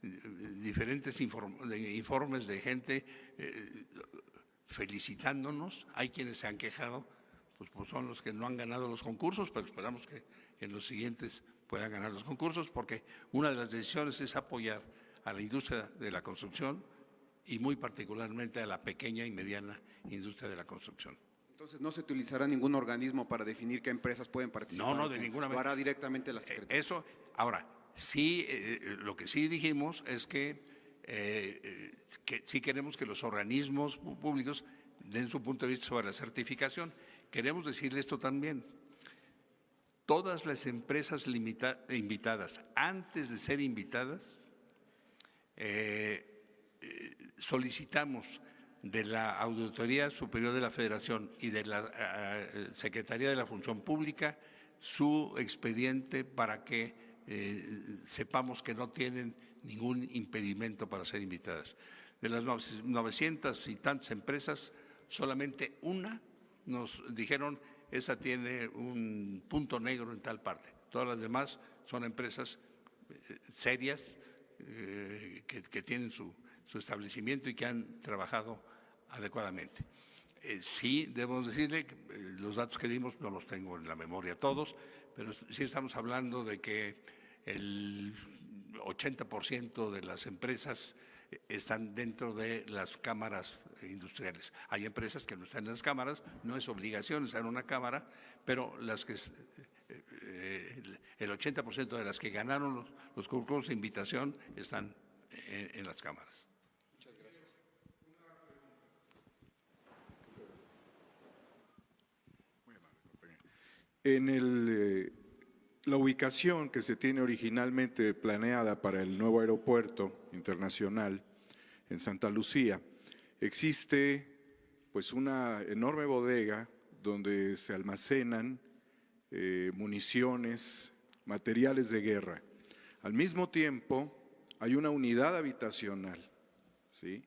diferentes informes de gente felicitándonos. Hay quienes se han quejado, pues son los que no han ganado los concursos, pero esperamos que en los siguientes puedan ganar los concursos, porque una de las decisiones es apoyar a la industria de la construcción y muy particularmente a la pequeña y mediana industria de la construcción. Entonces, ¿no se utilizará ningún organismo para definir qué empresas pueden participar? No, de ninguna manera. Lo hará directamente la Secretaría. Eso, ahora, sí, lo que sí dijimos es que sí queremos que los organismos públicos den su punto de vista sobre la certificación. Queremos decirle esto también. Todas las empresas invitadas, antes de ser invitadas, solicitamos de la Auditoría Superior de la Federación y de la Secretaría de la Función Pública su expediente para que sepamos que no tienen ningún impedimento para ser invitadas. De las 900 y tantas empresas, solamente una nos dijeron esa tiene un punto negro en tal parte. Todas las demás son empresas serias que tienen su establecimiento y que han trabajado adecuadamente. Sí, debemos decirle que los datos que dimos no los tengo en la memoria todos, pero sí estamos hablando de que el 80% de las empresas están dentro de las cámaras industriales. Hay empresas que no están en las cámaras, no es obligación estar en una cámara, pero las que el 80% de las que ganaron los concursos de invitación están en las cámaras. Muchas gracias. En la ubicación que se tiene originalmente planeada para el nuevo aeropuerto internacional en Santa Lucía, existe pues una enorme bodega donde se almacenan municiones, materiales de guerra. Al mismo tiempo, hay una unidad habitacional, ¿sí?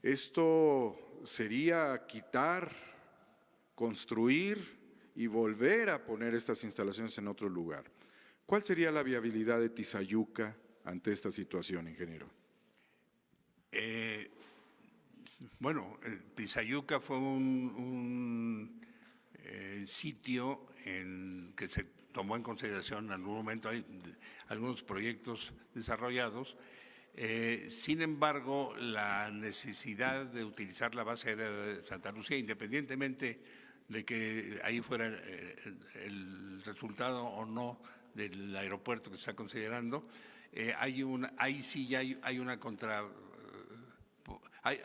Esto sería quitar, construir y volver a poner estas instalaciones en otro lugar. ¿Cuál sería la viabilidad de Tizayuca ante esta situación, ingeniero? Bueno, Tizayuca fue un sitio que se tomó en consideración en algún momento. Hay algunos proyectos desarrollados. Sin embargo, la necesidad de utilizar la base aérea de Santa Lucía, independientemente de que ahí fuera el resultado o no del aeropuerto que se está considerando, ahí sí ya hay una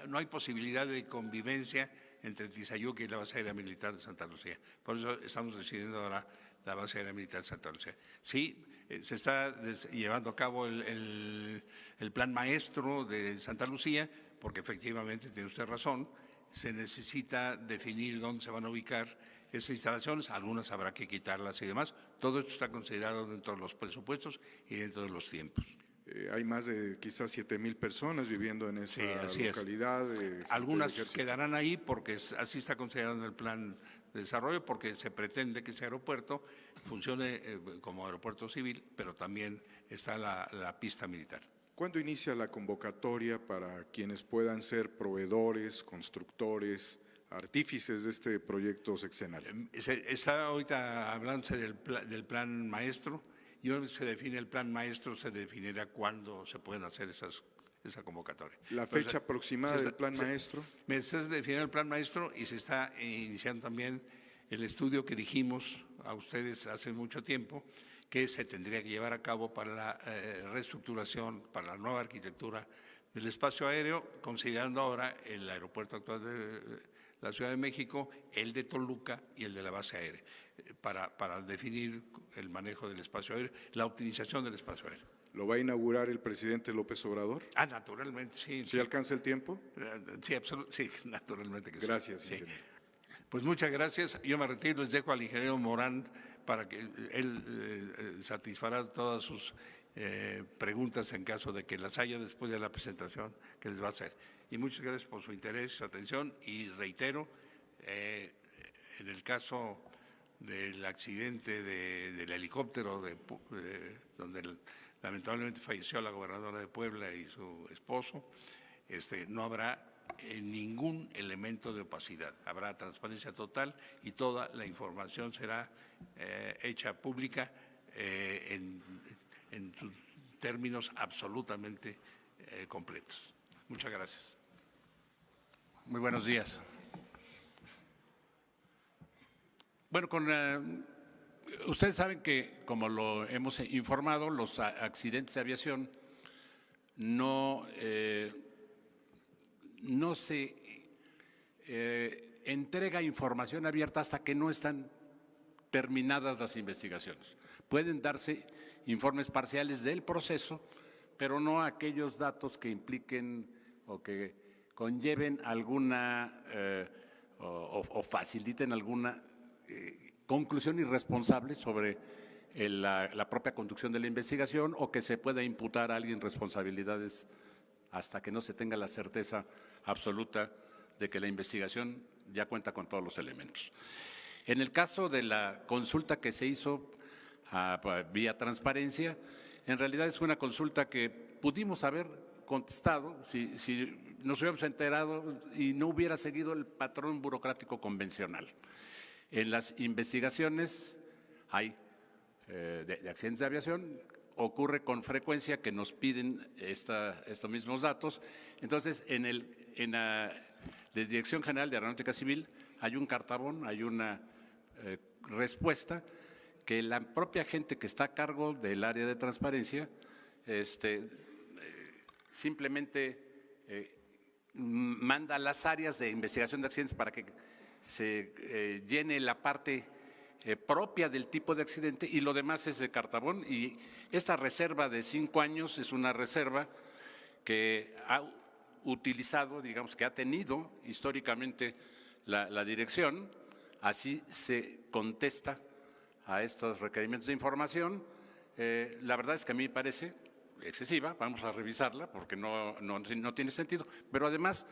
no hay posibilidad de convivencia entre Tizayuca y la base aérea militar de Santa Lucía. Por eso estamos decidiendo ahora la base aérea militar de Santa Lucía. Sí, se está llevando a cabo el plan maestro de Santa Lucía, porque efectivamente tiene usted razón, se necesita definir dónde se van a ubicar esas instalaciones, algunas habrá que quitarlas y demás. Todo esto está considerado dentro de los presupuestos y dentro de los tiempos. Hay más de quizás 7,000 personas viviendo en esa localidad. Algunas quedarán ahí porque así está considerado en el plan de desarrollo, porque se pretende que ese aeropuerto funcione como aeropuerto civil, pero también está la pista militar. ¿Cuándo inicia la convocatoria para quienes puedan ser proveedores, constructores, artífices de este proyecto sexenal? Está ahorita hablándose del plan maestro, y una vez que se define el plan maestro, se definirá cuándo se pueden hacer esa convocatoria. ¿La fecha aproximada del plan maestro? Se está definiendo el plan maestro y se está iniciando también el estudio que dijimos a ustedes hace mucho tiempo, que se tendría que llevar a cabo para la reestructuración, para la nueva arquitectura del espacio aéreo, considerando ahora el aeropuerto actual de la Ciudad de México, el de Toluca y el de la base aérea, para definir el manejo del espacio aéreo, la optimización del espacio aéreo. ¿Lo va a inaugurar el presidente López Obrador? Naturalmente, sí. ¿Sí alcanza el tiempo? Sí, naturalmente que sí. Gracias, sí. ingeniero. Pues muchas gracias. Yo me retiro, les dejo al ingeniero Morán para que él satisfará todas sus preguntas en caso de que las haya después de la presentación que les va a hacer. Y muchas gracias por su interés, su atención, y reitero, en el caso del accidente del helicóptero donde lamentablemente falleció la gobernadora de Puebla y su esposo, no habrá ningún elemento de opacidad. Habrá transparencia total y toda la información será hecha pública en términos absolutamente completos. Muchas gracias. Muy buenos días. Bueno, ustedes saben que, como lo hemos informado, los accidentes de aviación no se entrega información abierta hasta que no están terminadas las investigaciones. Pueden darse informes parciales del proceso, pero no aquellos datos que impliquen o que conlleven alguna o faciliten alguna conclusión irresponsable sobre la propia conducción de la investigación o que se pueda imputar a alguien responsabilidades hasta que no se tenga la certeza absoluta de que la investigación ya cuenta con todos los elementos. En el caso de la consulta que se hizo vía transparencia, en realidad es una consulta que pudimos haber contestado si nos hubiéramos enterado y no hubiera seguido el patrón burocrático convencional. En las investigaciones hay de accidentes de aviación, ocurre con frecuencia que nos piden estos mismos datos. Entonces, en la Dirección General de Aeronáutica Civil hay un cartabón, hay una respuesta que la propia gente que está a cargo del área de transparencia simplemente manda a las áreas de investigación de accidentes para que se llene la parte propia del tipo de accidente y lo demás es de cartabón. Y esta reserva de 5 años es una reserva que ha utilizado, digamos que ha tenido históricamente la dirección, así se contesta a estos requerimientos de información. La verdad es que a mí me parece excesiva, vamos a revisarla porque no tiene sentido, pero además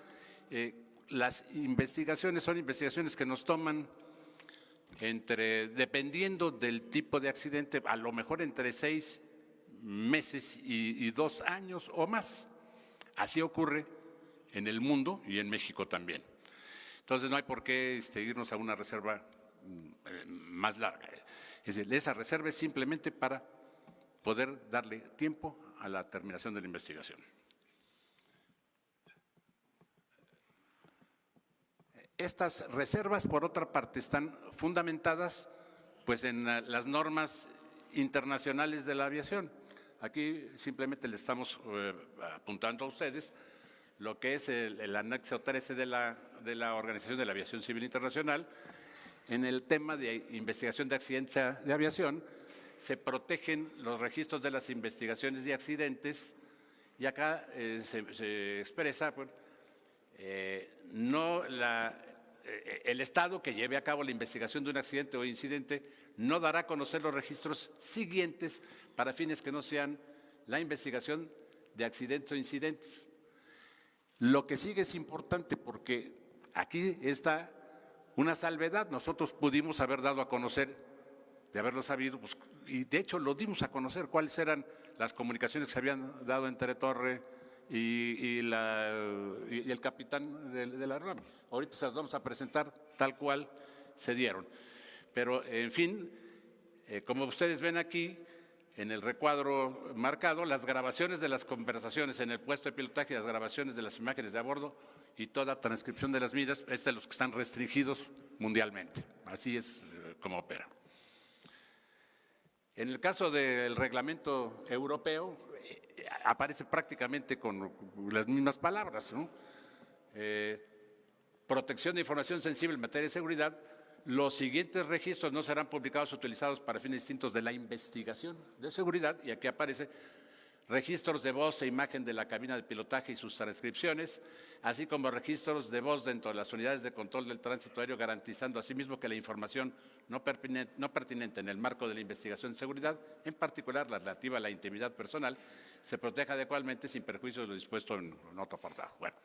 las investigaciones son investigaciones que nos toman dependiendo del tipo de accidente, a lo mejor entre 6 meses y 2 años o más. Así ocurre en el mundo y en México también. Entonces no hay por qué irnos a una reserva más larga. Es decir, esa reserva es simplemente para poder darle tiempo a la terminación de la investigación. Estas reservas, por otra parte, están fundamentadas pues, en las normas internacionales de la aviación. Aquí simplemente le estamos apuntando a ustedes lo que es el anexo 13 de la Organización de la Aviación Civil Internacional. En el tema de investigación de accidentes de aviación, se protegen los registros de las investigaciones de accidentes y acá se expresa el Estado que lleve a cabo la investigación de un accidente o incidente no dará a conocer los registros siguientes para fines que no sean la investigación de accidentes o incidentes. Lo que sigue es importante porque aquí está una salvedad. Nosotros pudimos haber dado a conocer, de haberlo sabido, pues, y de hecho lo dimos a conocer cuáles eran las comunicaciones que se habían dado entre Torre y el capitán de la aeronave. Ahorita se las vamos a presentar tal cual se dieron. Pero, en fin, como ustedes ven aquí, en el recuadro marcado, las grabaciones de las conversaciones en el puesto de pilotaje, las grabaciones de las imágenes de a bordo y toda transcripción de las mismas, es de los que están restringidos mundialmente. Así es como opera. En el caso del reglamento europeo, aparece prácticamente con las mismas palabras, ¿no? Protección de información sensible en materia de seguridad. Los siguientes registros no serán publicados o utilizados para fines distintos de la investigación de seguridad, y aquí aparece registros de voz e imagen de la cabina de pilotaje y sus transcripciones, así como registros de voz dentro de las unidades de control del tránsito aéreo, garantizando asimismo que la información no pertinente en el marco de la investigación de seguridad, en particular la relativa a la intimidad personal, se proteja adecuadamente sin perjuicio de lo dispuesto en otro apartado. Bueno,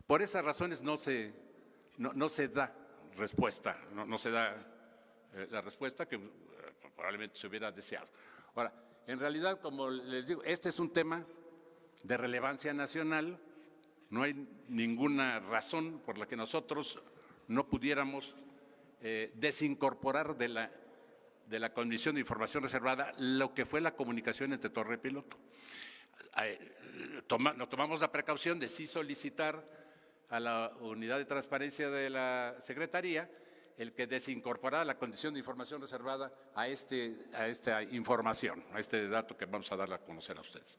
por esas razones no se da respuesta, no se da la respuesta que probablemente se hubiera deseado. Ahora, en realidad, como les digo, este es un tema de relevancia nacional. No hay ninguna razón por la que nosotros no pudiéramos desincorporar de la condición de información reservada lo que fue la comunicación entre torre y piloto. Nos tomamos la precaución de sí solicitar a la unidad de transparencia de la Secretaría el que desincorporara la condición de información reservada a esta información, a este dato que vamos a dar a conocer a ustedes.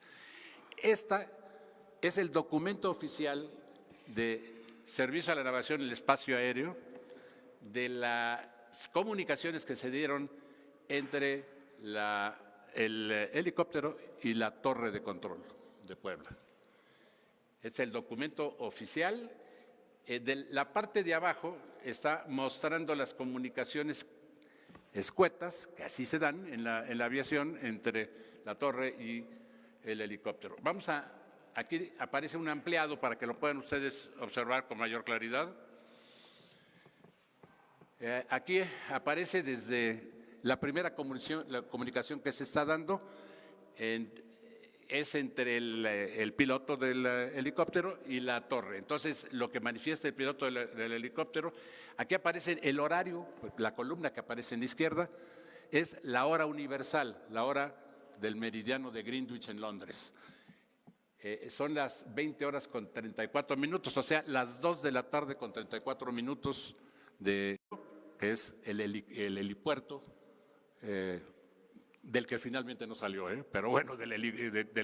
Este es el documento oficial de servicio a la navegación en el espacio aéreo de las comunicaciones que se dieron entre la el helicóptero y la torre de control de Puebla. Es el documento oficial. De la parte de abajo está mostrando las comunicaciones escuetas, que así se dan en la aviación, entre la torre y el helicóptero. Aquí aparece un ampliado para que lo puedan ustedes observar con mayor claridad. Aquí aparece desde la primera comunicación que se está dando, es entre el piloto del helicóptero y la torre. Entonces, lo que manifiesta el piloto del helicóptero, aquí aparece el horario, la columna que aparece en la izquierda, es la hora universal, la hora del meridiano de Greenwich en Londres. Son las 20 horas con 34 minutos, o sea, las 2 de la tarde con 34 minutos, que es el helipuerto, del que finalmente no salió, pero bueno, del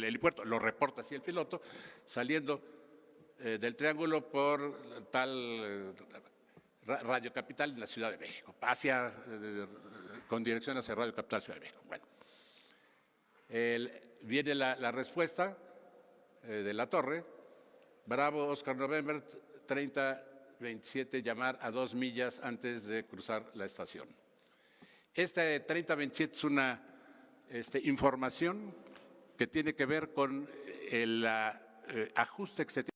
helipuerto, lo reporta así el piloto, saliendo del Triángulo por tal Radio Capital en la Ciudad de México, con dirección hacia Radio Capital, Ciudad de México. Bueno, viene la respuesta de la torre: Bravo, Oscar November, 3027, llamar a 2 millas antes de cruzar la estación. Este 3027 es una información que tiene que ver con el ajuste que se tiene